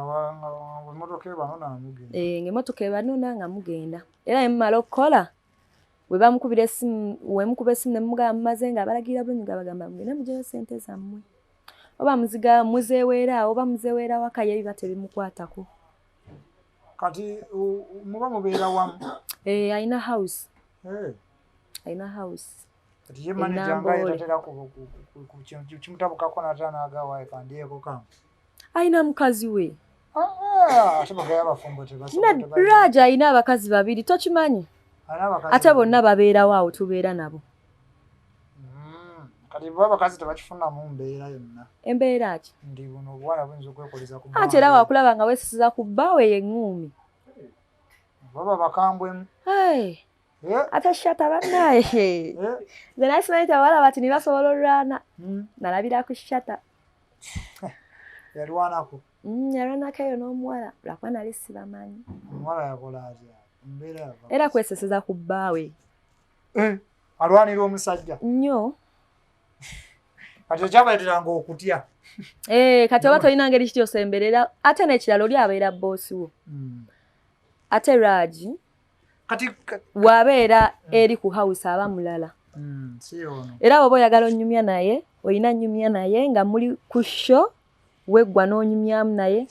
Emmotoka ebanona mugenda. Ng'emmotoka ebanona nga mugenda. Era mumala okukola, we bamukubira essimu, we mukuba essimu ne mumugamba mumaze ng'abalagira bulungi nga bagamba mugende muggyeyo ssente zammwe. Oba muziga muzeeweera oba muzeeweera waka ye biba tebimukwatako. Kati muba mubeera wamu? Alina house. Alina house. Kati ye manager nga yetatera kimutabukako nata n'agawaayo kandyeko kamu. Alina mukazi we. Raja alina abakazi babiri tokimanyi? Ate bonna babeerawo awo tubeera nabo. Kati bo abakazi tebakifunamu mbeera yonna. Embeera ki? Ndi buno obwana buyinza okwekoleza ku bbaawe. Ate era wakulaba nga weesisiza ku bbaawe y'eŋŋuumi. Baba bakambwemu. Ate shata bannaye. Nze naye simanyi tebawala bati nibasobola olwana. Nalabira ku shata. Yalwanako? Yalwanako eyo n'omuwala lwakuba nali sibamanyi. Omuwala yakola atya? Mbeera yava. Era kweseseza ku bbaawe. Alwanira omusajja? Nnyo. Kati ekyabaleeteranga okutya. Kati oba tolina ngeri kiti osemberera ate n'ekirala oli abeera boosi wo. Ate Raji kati wabeera eri ku house aba mulala. Era bw'oba oyagala onyumya naye olina nnyumya naye nga muli ku show weggwa n'onyumyamu naye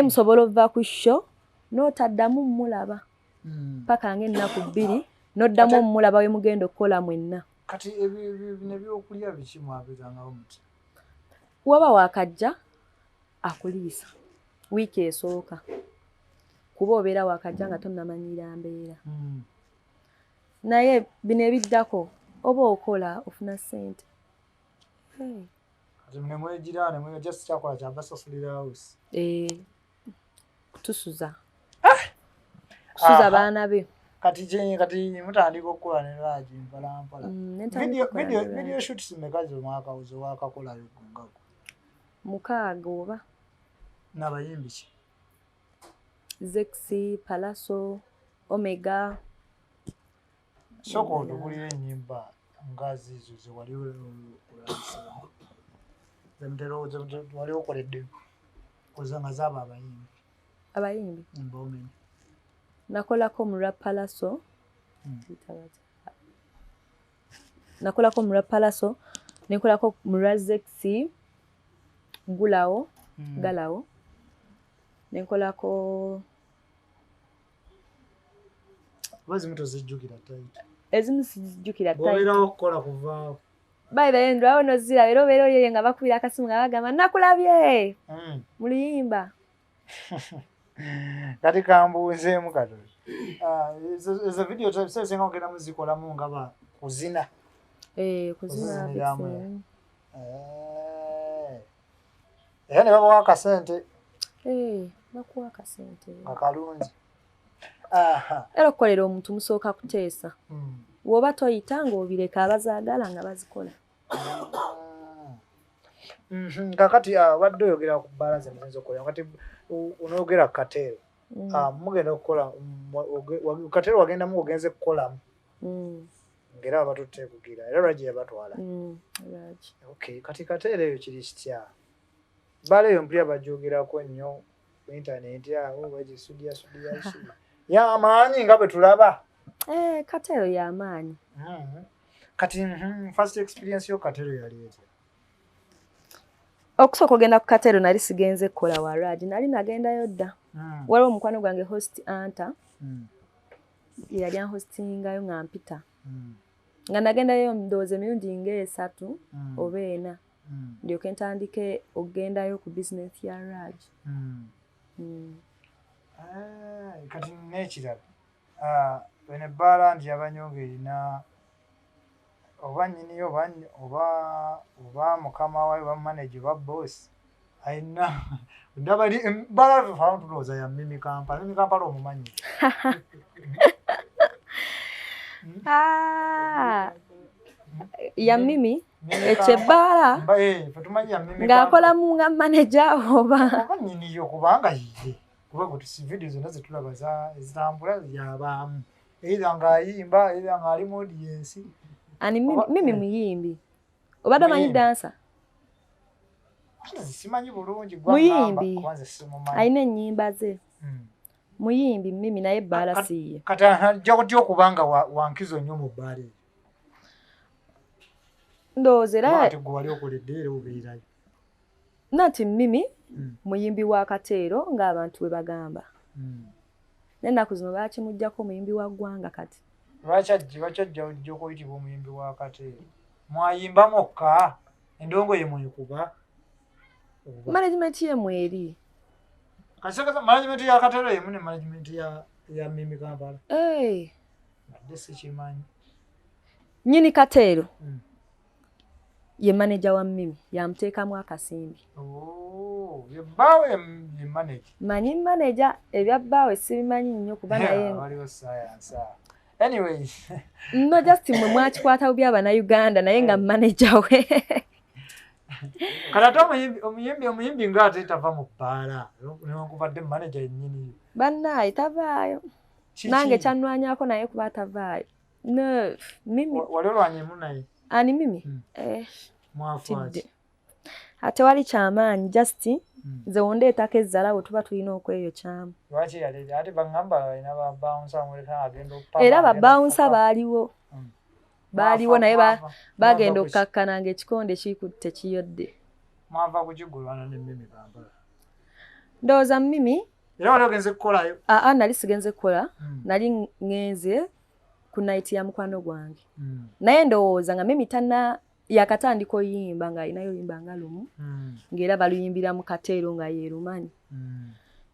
musobola ova ku show n'otaddamu mulaba paka ng'ennaku 2 n'oddamu omulaba we mugenda okukola mwenna. Kati bino ebyokulya biki mwabeerangawo muti? Waba wakajja akuliisa wiiki esooka kuba obeera wakajja nga tonnamanyira mbeera. Naye bino ebiddako oba okola ofuna ssente. Kati ne mwegira ne mwegya sikyakola kyabasasulira house. Tusuza. Kusuza baana be. Kati mutandika okukola ne Raji mpolampola. Video shoots mmeka z'omwaka wakakolayo gongako? 6 oba. N'abayimbi ki? Zexi, Palaso, Omega. Soko otugulira ennyimba nga zizo ze wali okulasa. Wali okoledde koza nga zaaba abayimbi. Abayimbi? Mbomeni. Nakolako mu Palaso. Nakolako mu Palaso, nekolako mu Zexi, Gulawo, Galawo. Nenkolako bazimu tozijjukira taiti. Ezimu sijjukira taiti. Bobeera okukola kuvaawo. By the end awo nozira era obeera oli nga bakubira akasimu nga bagamba nakulabye. Muliyimba. Kati kambuuzeemu katono. Ezo video tusesenga ogenda muzikolamu nga ba kuzina. Kuzina. Era ne babawa akasente. Bakuwa akasente. Akalungi. Era okukolera omuntu musooka kuteesa. Woba toyita ng'obireka abazaagala nga bazikola. Kakati wadde oyogera ku balance muzinzo okola. Kati unoogera Katero. Mugenda okukola Katero wagendamu ogenze kukolamu. Ngera abatutte kugira. Era Raji yabatwala. Raji. Okay, kati Katero eyo kiri kitya? Bale eyo mpulira bajoogerako nnyo ku internet awo bagisudia isi. Y'amaanyi nga bwe tulaba. Katero y'amaanyi. Kati first experience yo Katero yali etya? Okusooka ogenda ku Katero nali sigenze kukola wa Raji, nali nagendayo dda. Waliwo omukwano gwange host Anta. Yali anhostingayo nga mpita. Nga nagendayo ndowooza emirundi nga 3 oba 4. Ndyoke ntandike okugendayo ku business ya Raji. Kati n'ekirala. Bene ebbala nti Abanyonge erina oba nnyini oba mukama wayo oba manager oba boss ayina ndaba ebbala tufamu tulowooza ya Mimi Kampala. Mimi Kampala omumanyi? Ya Mimi ekyebbaala ng'akolamu nga manager oba nnyini yo kubanga yiye kuba gwe video zonna zetulaba ezitambula yabaamu either ng'ayimba either ng'ali mu audience. Ani Mimi muyimbi obadde omanyi dansa? simanyi bulungi muyimbi ayina ennyimba ze muyimbi Mimi naye bbaala siiye kati ajja kutya okubanga wankizo nnyo mu bbaala eyo ndowooza era ate gwe wali okoledde era obeerayo nati Mimi muyimbi wa Kateero ng'abantu bwe bagamba n'ennaku zino baakimuggyako omuyimbi wa ggwanga kati lwaki ajja okuyitibwa omuyimbi wa Kateero mwayimba mokka endongo ye mwekuba management ye mweri kasaka management ya Kateero yemu ne management ya Mimi Kampala nadde sikimanyi nyini Kateero ye manager wa Mimi yamuteekamu akasimbi yebbaawe ye manager manyi manager ebya bbaawe sibimanyi nnyo kuba naye waliwo science anyway no just mwe mwakikwata bubi Abannayuganda naye nga manager we kati ate omuyimbi ng'ate tava mu bbaala newankubadde manager yennyini bannaaye tavaayo nange kyannwanyako naye kuba tavaayo no Mimi wali olwanyemu naye ani Mimi mwafaaki ate wali kyamaanyi just nze wondeetako ezzala bwe tuba tulina okweyokyamu lwaki yaleeta ate baŋŋamba alina babawunsa bamuleka agenda era babawunsa baaliwo naye bagenda okkakkana ng'ekikonde kikutte kiyodde mwava kukigulwana ne Mimi Kampala ndowooza Mimi era wali ogenze kukolayo nali sigenze kukola nali ŋŋenze ku night ya mukwano gwange naye ndowooza nga Mimi yakatandika oyimba ng'alinayo oyimba nga lumu ng'era baluyimbira mu Kateero nga yeerumanyi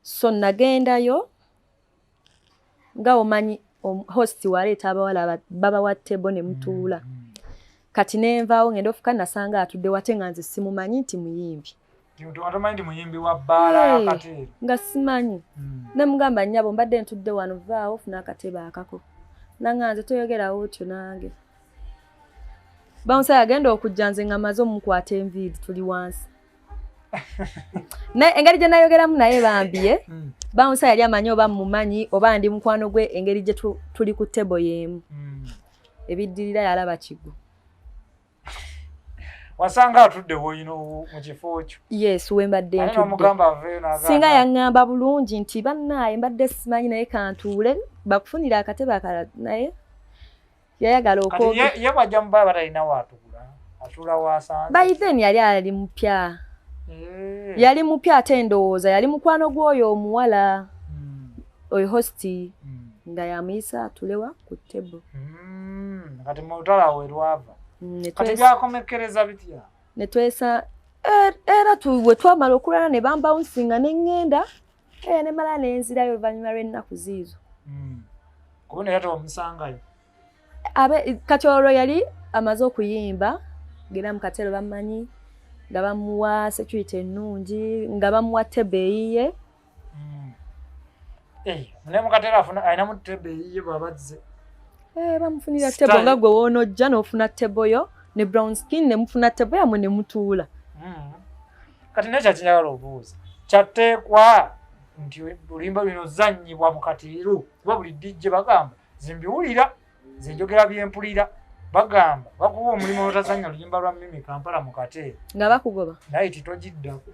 so nagendayo nga omanyi host waleeta abawala baba wa tebo ne mutuula kati nenvaawo ngenda ofuka nasanga atudde wate nga nze simumanyi nti muyimbi otomanyi nti muyimbi wa bbaala ya Kateero nga simanyi nemugamba nnyabo mbadde ntudde wano vaawo funa akatebe akako nanga nze toyogerawo otyo nange bawunsa yagenda okujja nze nga maze omukwata enviiri tuli wansi engeri gye nayogeramu naye bambiye bawunsa yali amanyi oba mumanyi oba ndi mukwano gwe engeri gye tuli ku tebo y'emu ebiddirira yalaba kigu wasanga atudde woyino mu kifo kyo yes wembadde ntudde singa yaŋŋamba bulungi nti bannaaye mbadde simanyi naye kantuule bakufunira akatebe akala naye yayagala ye bwajja mu bbaala batalina waatugula atula waasanze by then yali mupya yali mupya ate ndowooza yali mukwano gw'oyo omuwala oyo hosti nga yamuyisa atulewa ku tebo kati mu lutalo awo erwava kati byakomekereza bitya ne twesa era bwe twamala okulwana ne bambawunsinga ne ŋŋenda ne mala nenzirayo oluvannyuma lw'ennaku ziizo kubona era tewamusangayo kati olwo yali amaze okuyimba ngera mu Kateero bamumanyi nga bamuwa security ennungi nga bamuwa tebo eyiye ne mu Kateero alinamu tebo eyiye bw'abazze bamufunira tebo nga gwe woonojja n'ofuna tebo yo ne brown skin ne mufuna tebo yamwe ne mutuula kati naye kyakinyagala obuuza kyateekwa nti oluyimba luno zannyibwa mu Kateero kuba buli dijje bagamba zimbiwulira zenjogera byempulira bagamba bakuwa omulimu otazannya oluyimba lwa Mimi Kampala mu Kateero nga bakugoba naye titogiddako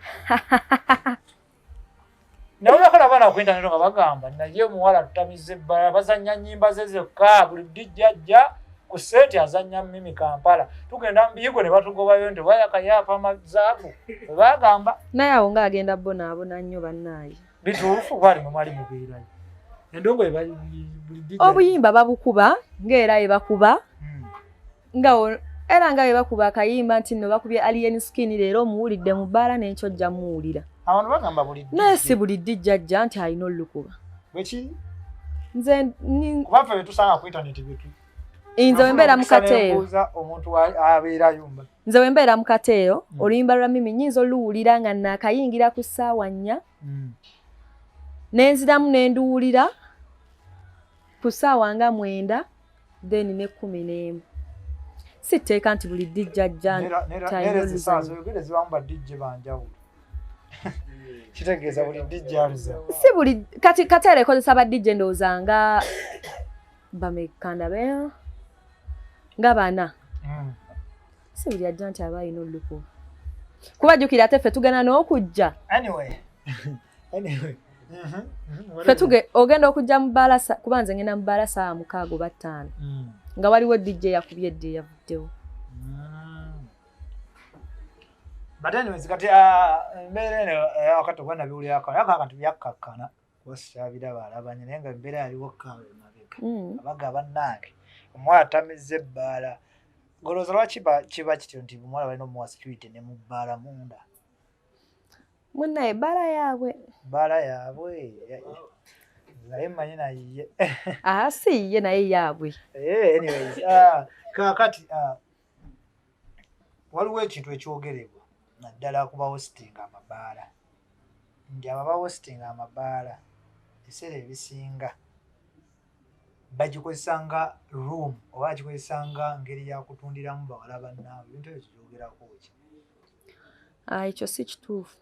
naye oyakola abaana ku internet nga bagamba naye omuwala tutamiza ebbala bazannya nnyimba ze zokka buli dijja ajja ku seeti azannya Mimi Kampala tugenda mubiyigo ne batugobayo nti bayakayaafa amazaabu bwe bagamba naye awo ng'agenda bonaabona nnyo bannaaye bituufu bwali mwe mwali mubeerayo endongo obuyimba babukuba ng'era ye bakuba era nga ye bakuba akayimba nti nno bakubye alien skin leero omuwulidde mu bbaala n'enkyojja muwulira abantu bagamba buli naye si buli dijja ajja nti alina olukuba bweki nze kuba ffe betusanga ku internet betu nze wembeera mu Kateero omuntu abeerayo nze wembeera mu Kateero oluyimba lwa Mimi nnyinza oluwulira nga naakayingira ku ssaawa 4 nenziramu nenduwulira ku ssaawa nga 9 then ne 11 sitteeka nti buli dijja ajja nerezibamu badijje banjawulo kitegeeza buli dijje aluza si buli kati Kateero ekozesa badijje ndowooza nga bamekanda nga 4 si buli ajja nti aba alina olukuba kubajjukira ate ffe tugenda n'okujja anyway ffe ogenda okujja mu bbaala kuba nze ngenda mu bbaala saa 6 oba 5 nga waliwo DJ yakubye edde yavuddewo but anyways kati embeera eno wakati obwana biwulirako naye akantu byakkakkana kubasaabira balabanye naye nga embeera yaliwo kaawe mabega abaga bannange omuwala atamizza ebbaala golooza lwaki kiba kityo nti omuwala balina omuwa security ne mu bbaala munda munnaye ebbaala yaabwe naye mmanyi nayiye si ye naye yaabwe anyways kakati waliwo ekintu ekyogerebwa naddala kuba hosting amabaala nti aba bahostinga amabaala ebiseera ebisinga bagikozesanga room oba bagikozesanga ngeri yakutundiramu bawala bannaabwe ebintu ebyo kyogerako ki ekyo si kituufu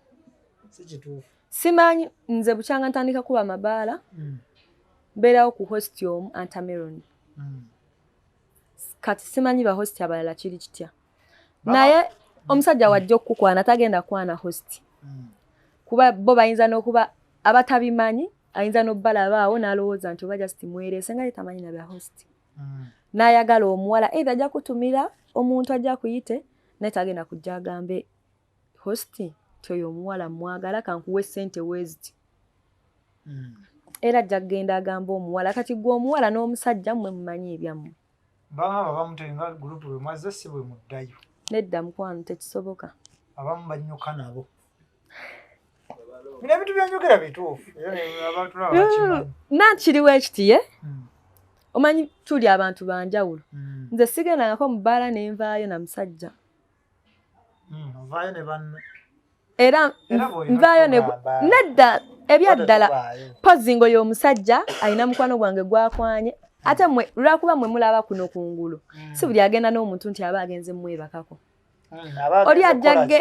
simanyi nze bukyanga ntandika kuba amabaala mbeerawo ku hosti omu Antameron kati simanyi bahosti abalala kiri kitya naye omusajja wajja okukukwana tagenda kwana hosti kuba bo bayinza n'okuba abatabimanyi ayinza n'obbalabaawo n'alowooza nti oba just mwereese nga ye tamanyi na bya hosti n'ayagala omuwala either ajja kutumira omuntu ajja kuyite naye tagenda kujja agambe hosti ti oyo omuwala mwagala kankuwe ssente weeziti era ajja kugenda agamba omuwala kati gwe omuwala n'omusajja mmwe mumanyi ebyammwe bangamba bamutenga gurupu bwe mwazze si bwe muddayo nedda mukwano tekisoboka abamu banyuka nabo bino ebintu byanjogera bituufu abantu nabo bakimanyi nankiriwo ekitiye omanyi tuli abantu banjawulo nze sigendangako mu bbaala ne nvaayo na musajja ovaayo ne banno era nvaayo nedda ebyaddala pozingo y'omusajja alina mukwano gwange gwakwanye ate mwe lwakuba mwe mulaba kuno kungulu si buli agenda n'omuntu nti aba agenze mwebakako oli ajjagge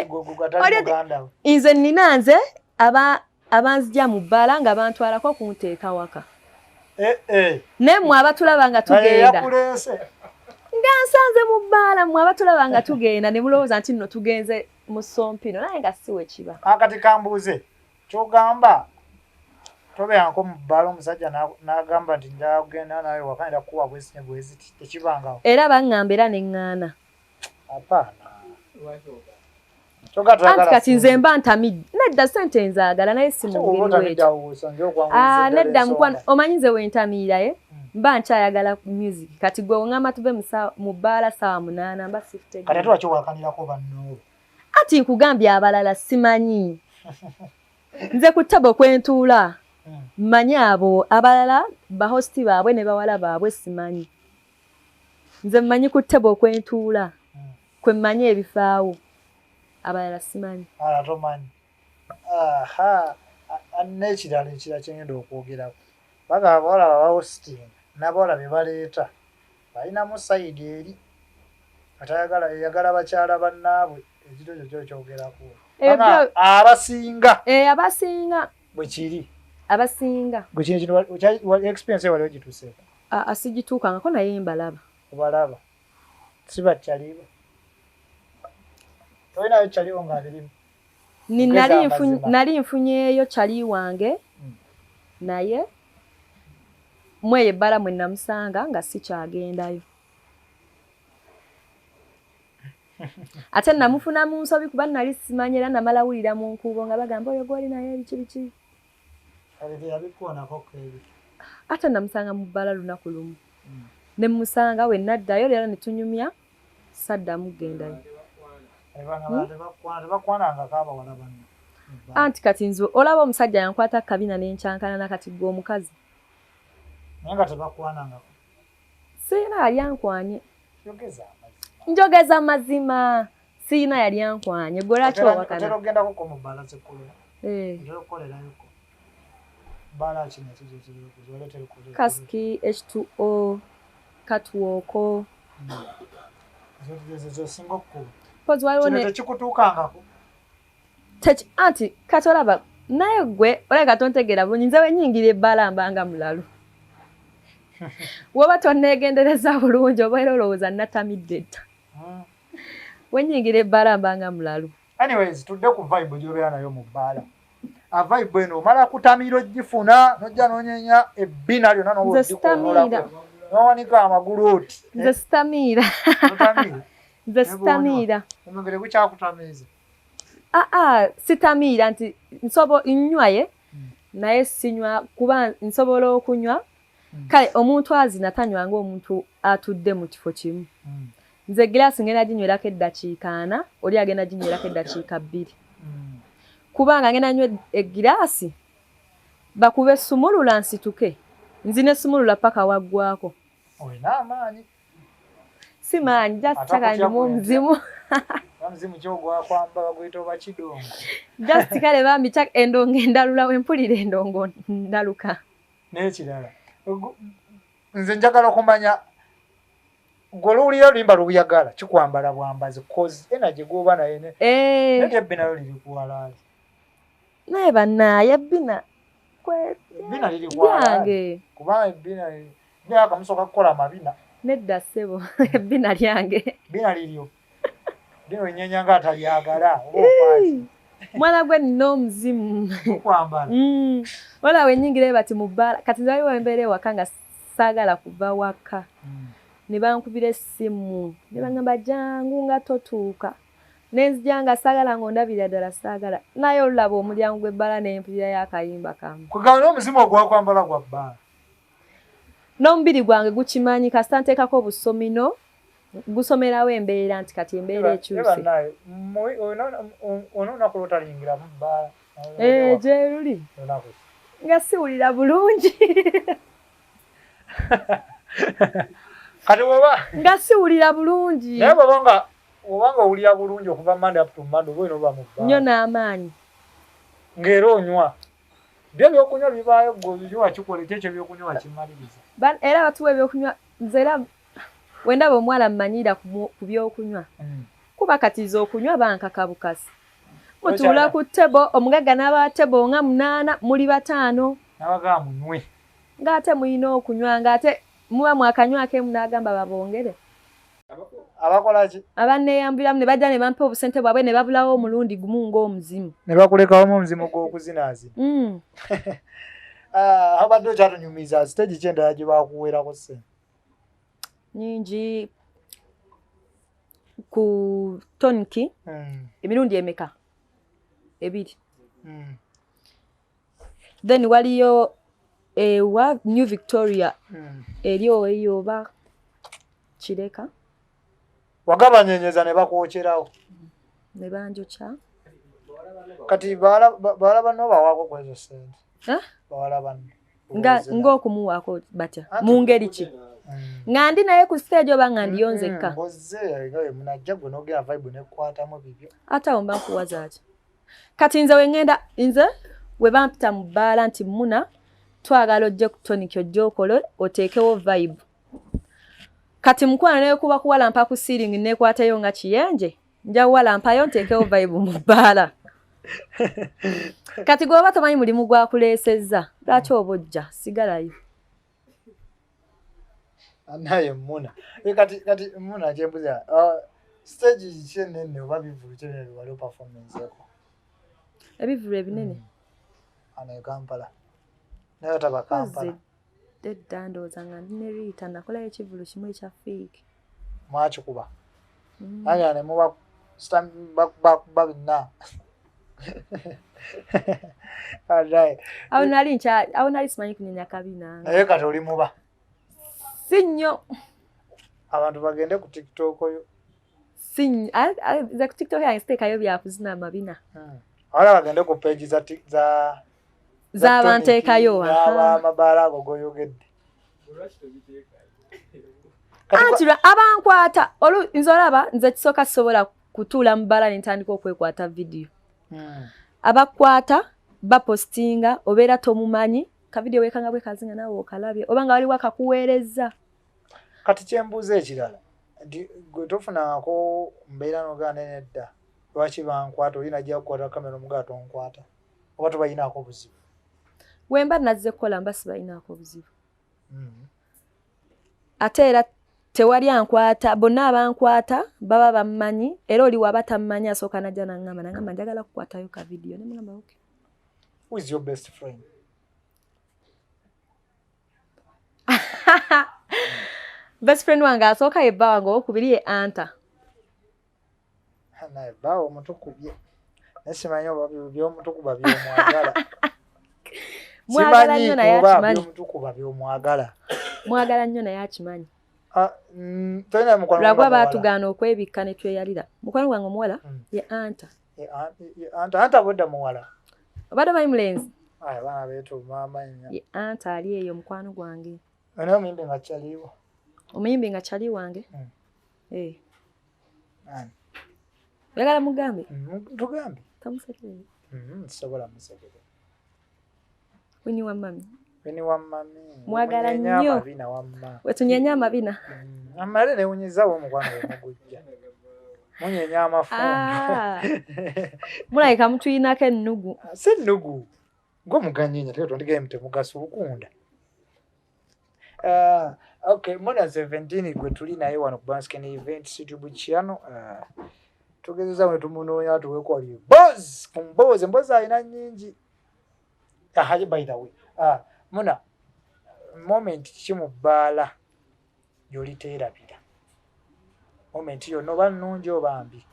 nze nnina nze abanzija mu bbaala nga bantwalako kunteeka waka naye mmwe abatulaba nga tugenda nga nsanze mu bbaala mmwe abatulaba nga tugenda ne mulowooza nti nno tugenze mu sompino naye nga si we kiba akati kambuuze kyogamba tobeerangako mu bbaala omusajja n'agamba nti njagala kugenda nawe wakanira kuwa bweziti ne bweziti tekibangawo era baŋŋamba era ne ŋŋaana apaana anti kati nze mba ntamidde nedda ssente nzaagala naye si nedda mukwano omanyi nze wentamiiraye mba nkyayagala music kati gwe oŋŋamba tuve mu bbaala ssaawa 8 mba sifute kati ate lwaki wakanirako bannoobo ati nkugambye abalala simanyi nze ku ttabo kwentuula mmanyi abo abalala bahosti baabwe ne bawala baabwe simanyi nze mmanyi ku ttabo kwentuula kwe mmanyi ebifaawo abalala simanyi tomanyi n'ekirala kyengenda okwogerako bagaba bawala babahostinga n'abawala be baleeta balinamu sayidi eri atayagala bakyala bannaabwe ekito ekyo kyogerako abasinga bwe kiri abasinga gwe kino experience waliwo gituuseeko asigituukangako naye mbalaba obalaba si bakyaliba tolinayo kyaliwo ng'abirimu nali nfunyeeyo kyali wange naye mweyo ebbala mwe namusanga nga sikyagendayo ate namufuna mu nsobi kuba nali simanyi era namala wulira mu nkuubo nga bagamba oyo gwoli naye biki ate namusanga mu bbala lunaku lumu ne musanga we naddayo era ne tunyumya saddamu kugendayo anti kati nze olaba omusajja yankwata kabina n'enkyankana nakati gw'omukazi naye nga tebakwanangako siina yali ankwanye njogeza mazima siina yali ankwanye gwe lwaki wawakana ogendako mu bbaala zekkolera okolerayoko bbaala kino kasiki H2O katwoko zosinga okkuba pozi waliwo ne tekikutuukangako anti kati olaba naye gwe oleka tontegeera bulungi nze wenyingira ebbaala mbanga mulalu woba tonneegendereza bulungi oba era olowooza natamidde dda wenyingira ebbaala mbanga mulalu Anyways, tudde ku vibe gy'obeera nayo mu bbaala. A vibe eno omala kutamira ogifuna n'ojja n'onyenya ebbina lyonna n'obudikoonolako. N'owanika amagulu oti. Nze sitamiira. Nze sitamiira. Omubiri gukyakutamiiza. Sitamiira nti nnywaye naye sinywa kuba nsobola okunywa. Kale omuntu azina tanywa ng'omuntu atudde mu kifo kimu. Nze giraasi ngenda ginywerako eddakiika 4, oli agenda ginywerako eddakiika 2. Kubanga ngenda nywe egiraasi bakube sumulula nsituke. Nzine sumulula paka waggwako. Olina amaanyi. Si maanyi, just taka ndimu omuzimu. Omuzimu ky'ogwakwamba baguyita oba kidongo. Just kale bambi endongo endalula wempulira endongo ndaluka. N'ekirala. Nze njagala okumanya gw'oluwulira oluyimba lw'oyagala kikwambala bwambazi cause energy gw'oba naye naye ebbina lyo liri kuwalaali. Naye bannaaye ebbina ebbina liri kuwalaali kubanga ebbina lyakamusoka kukola amabina. Nedda ssebo ebbina lyange. Ebbina liryo lino ennyenya nga atalyagala oba ofaaki. Mwana gwe nina omuzimu. Gukwambala. Wala wennyingire bati mu bbaala kati nze waliwo embeera ewaka nga saagala kuva waka. Ne bankubira essimu ne baŋŋamba jangu nga totuuka. Nenzija nga saagala ng'ondabira ddala saagala. Naye olulaba omulyango gw'ebbaala n'empulira y'akayimba kamu. Kugamba n'omuzimu ogwakwambala gwa bbaala. N'omubiri gwange gukimanyi kasita nteekako obusomino gusomerawo embeera nti kati embeera ekyuse. Olunaku lwotaliyingira mu bbaala. Gye luli. Nga siwulira bulungi. Kati woba nga siwulira bulungi. Naye bw'obanga owulira bulungi okuva Monday up to Monday oba olina oba mu bbaala. Nnyo n'amaanyi. Ng'era onywa. Byo ebyokunywa bibaayo ggwe wakikola ekyo ebyokunywa wakimaliriza. Era batuwa ebyokunywa nze era wendaba omuwala mmanyiira ku byokunywa. Kuba kati ze okunywa bankaka bukasi. Mutuula ku ttebo omugagga n'aba ttebo nga 8 muli 5. N'abagaa munywe. Ng'ate mulina okunywa ng'ate muba mwakanywako emu n'agamba babongere. Abakola ki? Abanneeyambiramu ne bajja ne bampa obusente bwabwe ne babulawo omulundi gumu ng'omuzimu. Ne bakulekawo omuzimu gw'okuzinaazina. Abadde okyatunyumiza stage ki endala gye baakuweerako ssente? Nyingi ku toniki emirundi emeka? 2. Then waliyo ewa New Victoria eriyo eyo oba Kireka. Wagabanyenyeza ne bakwokerawo. Ne banjokya. Kati bawala banno bawaako ku ezo ssente. Bawala banno. Ng'okumuwaako batya? Mu ngeri ki? Nga ndi naye ku stage oba nga ndiyo nzekka. Mbozze munajja gwe n'ogera vibe n'ekkwatamu bibyo. Ate awo mba nkuwaza ki? Kati nze nze we bampita mu bbaala nti Muna twagala ojje ku toniki ojje okole oteekewo vibe. Kati mukwana naye kuba kuwalampa ku ceiling nekwatayo nga kiyenje. Nja walampayo nteekewo vibe mu bbaala. Kati gwe oba tomanyi mulimu gwakuleesezza lwaki oba ojja sigalayo. Naye Muna. Kati Muna kyembuza stage kyenenne oba bivulu kyenenne waliwo performance yako. Ebivulu ebinene. Ana Kampala. Naye otaba Kampala. Dedda ndowooza nga ndi ne Rita nakolayo ekivulu kimu ekya fake. Mwakikuba. Anya ne muba babina. Alright. Awo nali simanyi kunyenya kabina. Naye kati oli muba. Si nnyo. Abantu bagende ku TikTok oyo. Si nnyo. Za ku TikTok yange siteekayo byakuzina amabina. Wala bagende ku page z'abanteekayo. Amabaala ago goyogedde. Anti abankwata nze olaba nze kisooka sisobola kutuula mu bbaala ne ntandika okwekwata vidiyo. Abakwata bapostinga obeera tomumanyi ka vidiyo weekanga bwe kazinga nawe okalabye oba nga waliwo akakuweereza. Kati kyembuuza ekirala gwe tofunako mbeera n'ogaana nedda lwaki bankwata olina ajja kukwata kamera omugaa tonkwata oba tobayinaako obuzibu. Wemba nazze kukola mba sibayinaako obuzibu. Ate era tewali ankwata bonna abankwata baba bammanyi era oli waba tammanyi asooka najja nangamba njagala kukwatayo ka video ne mugamba okay. Who is your best friend? Best friend wange asooka yebba wange owokubiri ye Anta. Naye baawo omutukubye naye simanyi oba by'omutukuba by'omwagala. Mwagala nnyo naye akimanyi. By'omutukuba by'omwagala. Mwagala nnyo naye akimanyi. Tolina mukwano lwagwa baatugaana okwebikka ne tweyalira. Mukwano gwange omuwala ye Anta. Anta bodda muwala. Obadde omanyi mulenzi? Abaana beetuuma amannya. Ye Anta ali eyo mukwano gwange. Naye omuyimbi nga kyaliwo. Omuyimbi nga kyali wange? Oyagala mugambe? Tugambe. Tamusekere. Sobola musekere. Winnie Wamami. Winnie Wamami. Mwagala nnyo. Wetunyenya amabina. Amale newunyizaawo omukwano gwe mugujja. Munyenya amafundo. Mulabika mutuyinako ennugu. Si nnugu. Gwe muganyinya teka tondigaye mutemugasa obukunda. Okay, Mona 17 gwe tuli naye wano ku Banskin Events YouTube channel. Tugezeza bwe tumunoonya tuwekwali buzz kumboze mboza alina nnyingi. Haji by the way. Mona moment kimubbaala gyoliteerabira. Moment yo no bannungi obambi.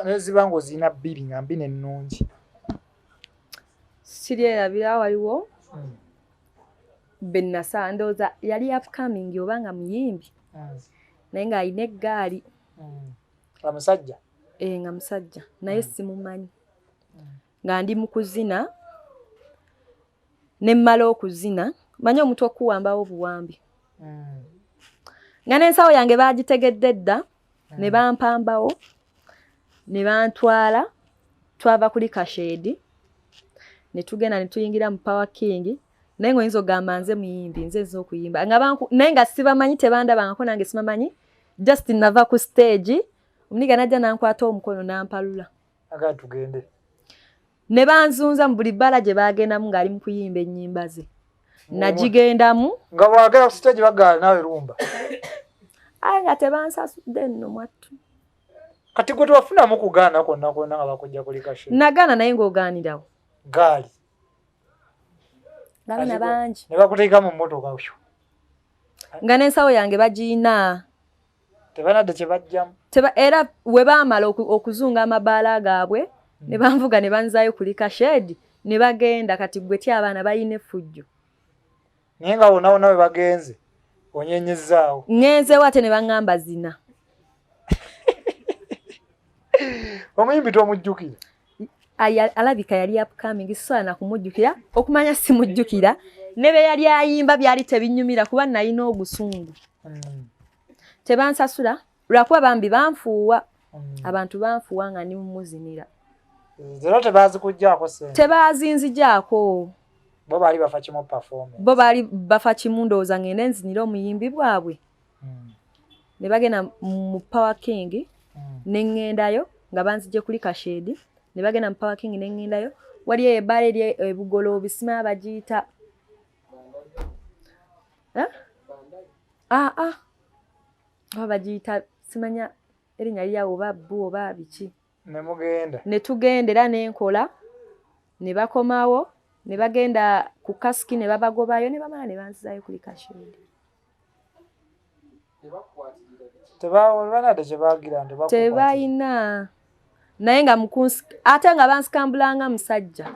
Ne ziba ngo zina bbiri nga mbi n'ennungi. Siryerabira waliwo. Benasa ndooza yali upcoming obanga muyimbi. Naye ng'alina eggaali. Omusajja? Nga musajja. Naye simumanyi. Nga ndi mu kuzina. Ne mmala okuzina. Manyi omuntu okuwambawo obuwambi. Nga n'ensawo yange baagitegedde dda. Ne bampambawo. Ne bantwala. Twava kuli Kashedi. Ne tugenda ne tuyingira mu Power King. Naye ngoyinza ogamba nze muyimbi, nze nza okuyimba. Naye nga sibamanyi tebandabangako nange sibamanyi. Just nava ku stage. Omuniga najja nankwata omukono nampalula. Aga tugende. Ne banzunza mu buli bbala gye baagendamu ng'ali mu kuyimba ennyimba ze. Nagigendamu. Nga bwagala ku stage bagala nawe lumba. Nga tebansasudde nno mwattu. Kati gwe tewafunamu kugaana kwonna kwonna nga bakujja kuli Kashedi. Nagaana naye ng'ogaanirawo. Gaali. Ngabana bangi. Ne bakuteeka mu mmotoka kyo. Nga n'ensawo yange bagiina. Tebanadde kye bajjamu. Era we baamala okuzunga amabaala gaabwe ne banvuga ne banzaayo kuli Kashedi ne bagenda kati gwe ty abaana bayina effujjo. Naye nga wonna wonna we bagenze onyenyezzaawo. Ngenzeewo ate ne baŋŋamba zina. Omuyimbi tomujjukira? Alabika yali upcoming sisobola na kumujjukira okumanya simujjukira ne be yali ayimba byali tebinyumira kuba nalina obusungu. Tebansasula lwakuba bambi banfuuwa. Abantu banfuuwa nga ndi mumuzinira. Zero tebazikujjaako sente. Tebazinzijaako. Bo baali bafa kimu performance. Bo baali bafa kimu ndowooza ngende nzinira omuyimbi bwabwe. Ne bagenda mu Power King ne ŋŋendayo nga banzije kuli Kashedi. Ne bagenda mu Power King ne ŋŋendayo. Wali ebbaala eri ebugolo bisima bagiyita. Bagiyita simanya erinnya lyawo oba bbu oba biki. Ne mugenda. Ne tugendera n'enkola. Ne bakomawo. Ne bagenda ku kasiki ne babagobayo ne bamala ne banzizaayo kuli Kashedi. Tebayina. Naye nga mukunsi ate nga bansikambulanga musajja.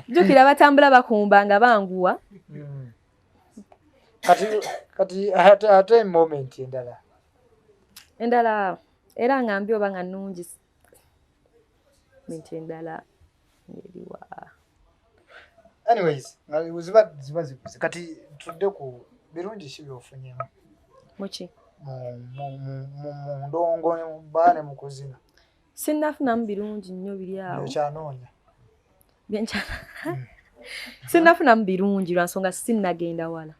Jjukira batambula bakumba nga banguwa. Kati ate moment endala. Endala era nga mbi oba nga nnungi. Moment endala. Anyways, ziba zibuze. Kati tudde ku birungi ki byofunyemu. Muki? Mu ndongo ne mu bbaane mu kuzina. Sinnafunamu birungi nnyo biri awo. Ekyanoonya. Sinnafunamu birungi lwa nsonga sinnagenda wala.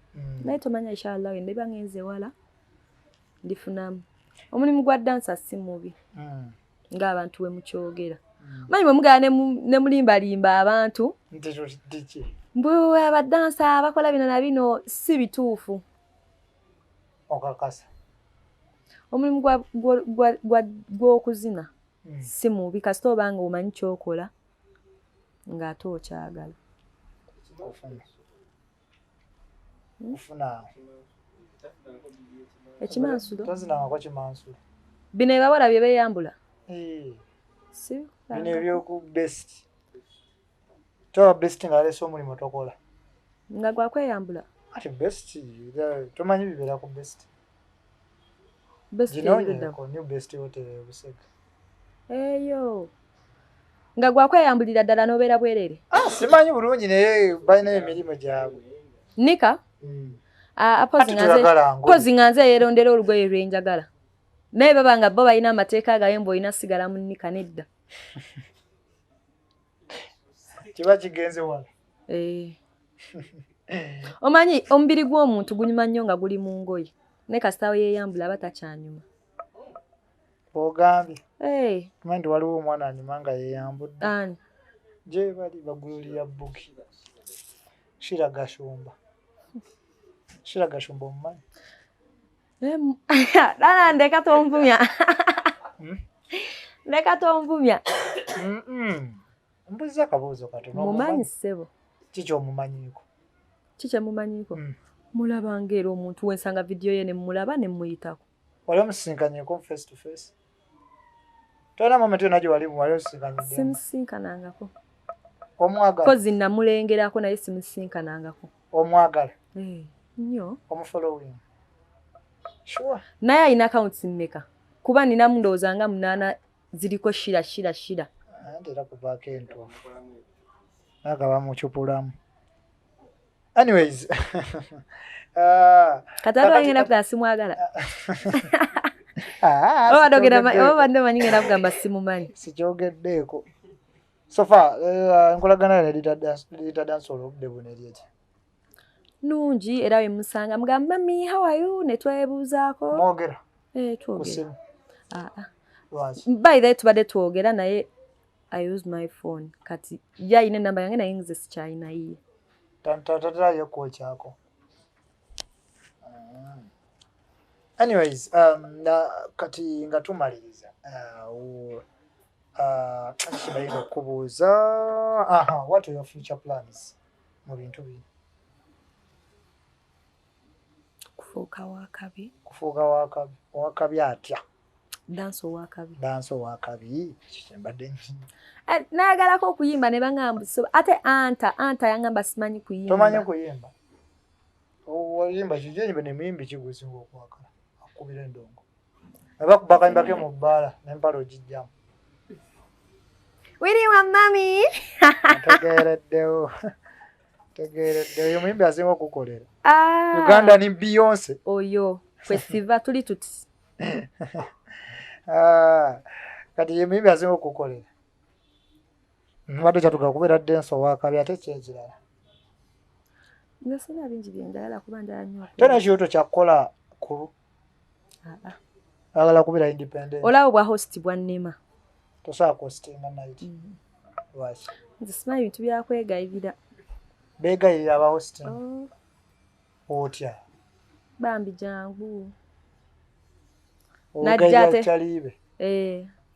Naye tomanya inshallah ndiba ngenze wala. Ndifunamu. Omulimu gwa dansa si mubi. Ng'abantu we mukyogera. Manyi bwe mugala ne mulimbalimba abantu. Mbwe abadansa abakola bino na bino si bituufu. okakasa omulimu gw'okuzina si mubi kasita obanga omanyi kyokola ng'ate okyagala ofuna ekimansulo tozinangako kimansulo bino ebawala bye beeyambula si bino ebyoku best toba best ng'aleese omulimu tokola nga gwakweyambula ati best tomanyi bibeera ku best best ginoonyeko new best hotel Busega eyo nga gwakweyambulira ddala n'obeera bwereere simanyi bulungi naye balinayo emirimu gyabwe nika pozi nga nze yeerondera olugoye lwenjagala naye baba nga bo balina amateeka gayo mbu olina sigala mu nika nedda kiba kigenze wala omanyi omubiri gw'omuntu gunyuma nnyo nga guli mu ngoye ne kasita we yeeyambula aba takyanyuma ogambye tumanyi nti waliwo omwana anyuma nga yeeyambudde ani gye bali bagululi ya bbuki Shiragashumba omumanyi dala ndeka tonvumya ndeka tonvumya mbuziza akabuuzo katono mumanyi ssebo kiki omumanyiiko kiki emumanyiiko mulaba ng'era omuntu wensanga vidiyo ye ne mulaba ne muyitako wali omusinkanyeko face to face tolina moment yonna gye wali omusinkanyidde simusinkanangako omwagala kozi namulengerako naye simusinkanangako omwagala nnyo omufollowing sure naye alina accounts mmeka kuba ninamu ndowooza nga 8 ziriko shira era kuvaako entuufu naga bamucupulamu anyways katato ngenda kugamba simwagala obadde omanyi ngenda kugamba simumanyi sikyogeddeeko sofa enkolagana yo nedita dansolo obudde buno eryeki nungi era wemusanga mugamba mami how are you ne twebuuzaako mwogera twogera by the way tubadde twogera naye I use my phone kati yayina enamba yange naye nze sikyalina yiye tatalayo kwokyako anyways kati nga tumaliriza kibalina okubuuza what are your future plans mu bintu bino kufuuka wakabi atya danso wakabi kikyembadde nayagalako okuyimba ne bagamba ate anta yangamba simanyi kuyimba tomanyi kuyimba oyimba kijenyibe nemuyimbi kigusinga okwakala akubira endongo abakuba akayimbake mu bbaala nempala ogijjamu wiri wa mami tegeereddewo oyo muyimbi asinga okukolera Uganda ni Beyonce oyo festival tuli tuti kati ye muyimbi asinga okukolera mbadde kyatuga kubeera denso wakabi ate kyekirala nasina bingi byenjagala kuba njala nnyo tena ekyoto kyakukola kulu agala kubeera independent olabo bwa host bwa nnema tosobola kostinga night lwaki nze simanyi bintu byakwegayirira beegayirira aba hosting otya bambi jangu ogayirira kyaliibe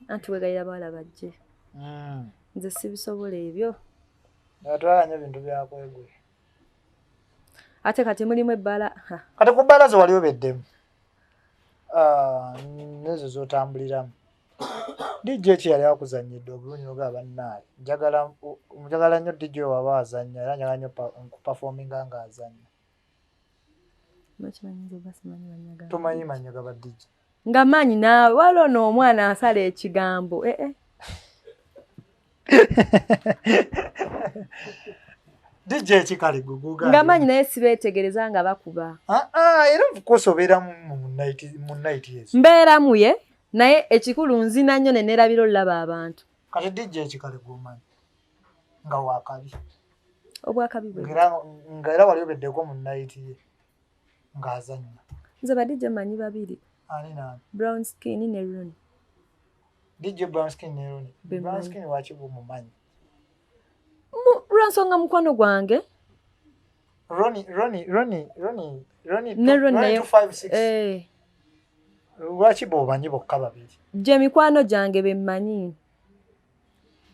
anti wegayirira bawala bajje nze sibisobola ebyo atwalanya ebintu byakwegwe ate kati mulimu ebbala kati ku bbala ze wali obeddemu nezo zotambuliramu DJ kyeyali akuzanyidde obulungi nogaa bannaale njagala nnyo DJ waba azannya era njagala nnyo kupafominga ng'azannya tomanyi mannya gaba DJ nga manyi naawe waliwo n'omwana asala ekigambo DJ kikale guguga nga manyi naye sibeetegereza nga bakuba era kusobeera mu night yezo mbeeramu ye naye ekikulu nzina nnyo ne neerabira olaba abantu kati DJ kikale gumanyi nga wakabi obwakabi bwe nga era wali obeddeko mu night ye ng'azannya nze ba DJ manyi babiri ani nani brown skin ne Ronnie DJ brown skin ne Ronnie brown skin waki bumumanyi lwansonga mukwano gwange Ronnie ne Ronnie naye 256 lwaki b'omanyi bokka babiri gye mikwano gyange bemmanyi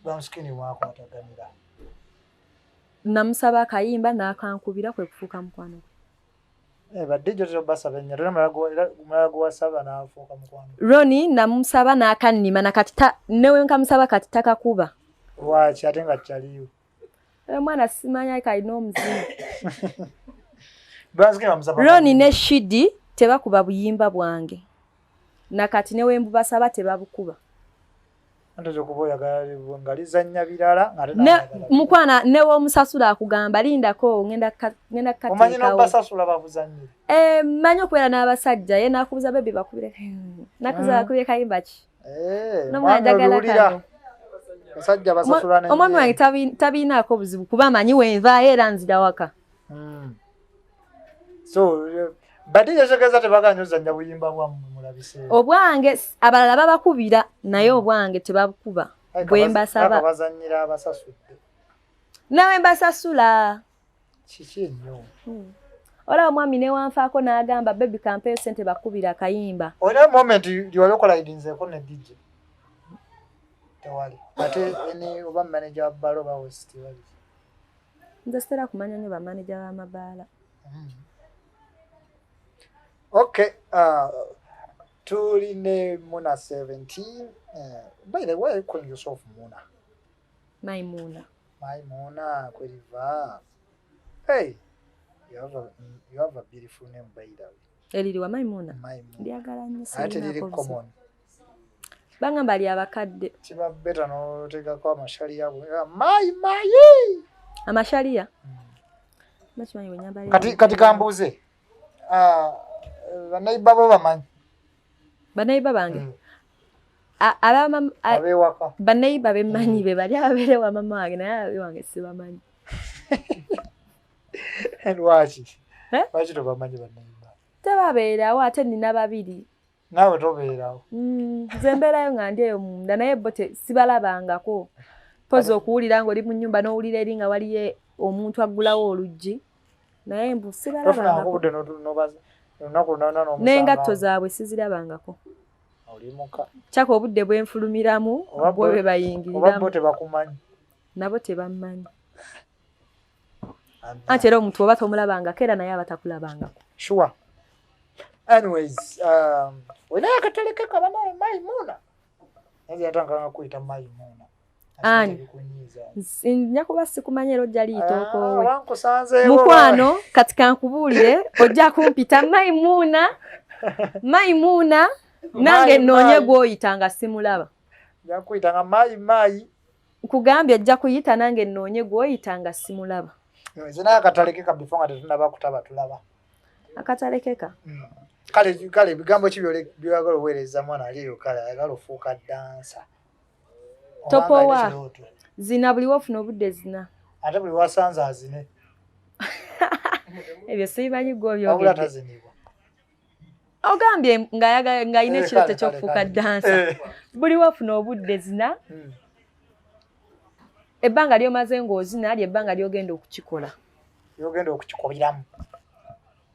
Brownskini mwakwataganira namusaba akayimba n'akankubira kwe kufuuka mukwano badde jo tobasaba nnyo tera mulaga gwasaba n'afuuka mukwano Ronnie namusaba n'akannima nakati newe nkamusaba kati takakuba lwaki ate nga kyaliyo mwana simanya kalina omuzimu Brownskini Ronnie ne Shidi tebakuba buyimba bwange nakati newe mbubasaba tebabukuba ntozo kuboyagala ngalizanya birala mukwana newo omusasula akugamba lindako ngenda kateekawo omanyi n'obasasula babuzanyire manyi okubeera n'abasajja ye nakubuza bebi bakubire nakuza bakubire kayimba ki nomwanjagala kano basajja basasula omwami wange tabiinaako buzibu kuba amanyi wenvaayo era nzira waka so badde yasogeza tebaganya ozanya buyimba bwammwe mulabise obwange abalala babakubira naye obwange tebabukuba bwe mbasaba bazanyira abasasudde nawe mbasasula kiki nnyo olaba omwami newanfaako n'agamba bebi kampeyo sente bakubira akayimba olina moment liwali okolaidinzeeko ne DJ tewali ate eni oba manager wa bbala oba host wali nze sitera kumanya nnyo bamaneja b'amabaala Okay, Tuline Muna 17. By the way, are you calling yourself Muna? Maimuna. Maimuna, Kweriva. Hey, you have a beautiful name by the way. Eliriwa Maimuna. Maimuna. Ndiagala nnyo ate liri common. Bangamba ali abakadde. Kiba better no tegako amashaliya mai. Amashaliya? Machimanyi wenyamba. Kati kambuze. Banaiba bo bamanyi. Banaiba bange. Abewaka. Banaiba bemanyi be bali abere wa mama wange naye wange sibamanyi. Lwaki? Lwaki tobamanyi banaiba? Tebabeerawo ate nina babiri. Naawe tobeerawo. Nze mbeerayo nga ndi eyo munda naye bo sibalabangako. Pozi okuwulira ng'oli mu nnyumba n'owulira eri nga waliyo omuntu aggulawo oluggi. Naye mbu sibalabangako. N'engatto zaabwe sizirabangako. Kyaka obudde bwenfulumiramu bwe be bayingiriramu. Oba tebakumanyi. Nabo tebammanyi. Anti era omuntu oba tomulabangako era naye abatakulabangako. Sure. Anyways, wena akataleke kabana Maimuna. Nzi atanga kuyita Maimuna. Ani. Nja kuba sikumanya ero jali itokoowe. Wankusanzeewo. Mukwano kati kankubuulire ojja kumpita Maimuna nange nnoonye gw'oyitanga simulaba. Nja kuyitanga Mai. Nkugambye ojja kuyita nange nnoonye gw'oyitanga simulaba. Nzina akatalekeka before nga tetunaba kutaba tulaba. Akatalekeka? Kale ebigambo ki byagala oweereza mwana aliyo kale ayagala ofuuka dansa. Topowa zina buli wofuna obudde zina. Ate buli wasanze azine. Ebyo sibimanyi gw'obyogedde. Wabula tazinibwa. Ogambye nga ayina ekiro tekyokufuuka dansa. Buli wofuna obudde zina. Ebbanga lyomaze ng'ozina ly'ebbanga ly'ogenda okukikola. Ly'ogenda okukikobiramu.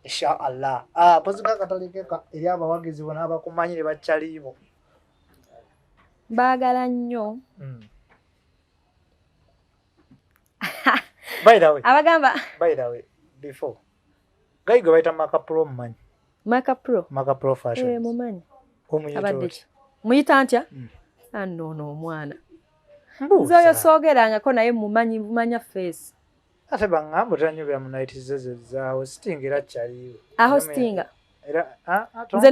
Insha Allah. Pozika katalekeka eri abawagizi bona abakumanyire bakyaliibo. Baagala nnyo. By the way. Abagamba. By the way, before. Gayi gwe bayita Maka Pro mumanyi. Maka Pro fashion. Mumanyi. Abadde. Muyita ntya? Anono omwana. Nze oyo soogerangako naye mumanya face. Ate bangamba otanyubira mu night za hosting era kyaliyo. Hostinga. Era nze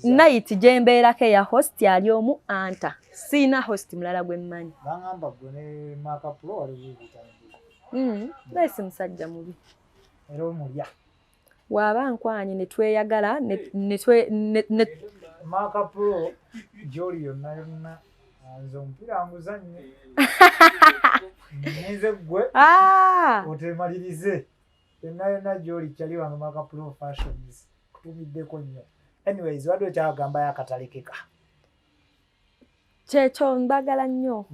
night gye mbeerako eya host ali omu anta. Siina host mulala gwe mmanyi. Bangamba gwe ne Maka Pro wali buyitanga. Naye si musajja mubi. Era omulya. Waba nkwanye ne tweyagala Maka Pro gy'oli yonna nze omupiira nguzannye. Nze gwe otemalirize yonna gy'oli kyali wange Maka Pro fashions kutumiddeko nnyo. Anyways, wadde okyagamba yakatalekeka. Kyekyo mbagala nnyo.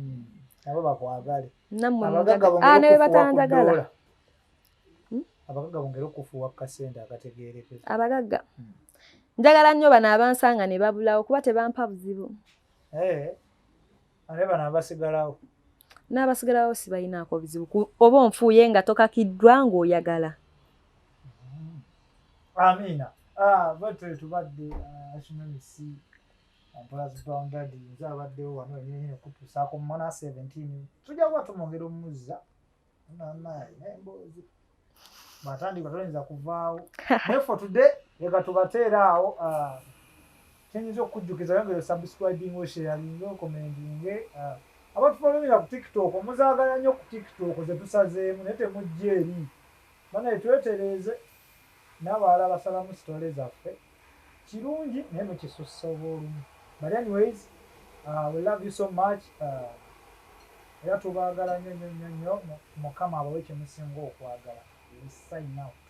Nabo bakwagale. Nammwe naye batanjagala. abagagga bongera okufuuwa kasente akategeerekeka. Abagagga njagala nnyo bano abansanga ne babulawo kuba tebampa buzibu. Ate bano abasigalawo? N'abasigalawo sibalinaako buzibu oba onfuuye nga tokakiddwa ng'oyagala. Amiina. Batwe tubadde Ashimemisi Mpalazi Boundary nze abaddewo wano yennyini okutuusaako mu 17 tujja kuba tumwongera omuzza n'amaanyi n'emboozi batandika toyinza kuvaawo naye for today leka tubateere awo kyenyinza okukujjukiza yongere subscribing osharinge okomentinge abatufulumira ku TikTok omuzaagala nnyo ku TikTok ze tusazeemu naye temujja eri banaye twetereeze n'abalala basalamu sitole zaffe kirungi naye mukisussa obwolumu. But anyways, we love you so much. Era tubaagala nnyo nnyo nnyo Mukama abawe kye musinga okwagala. We sign out.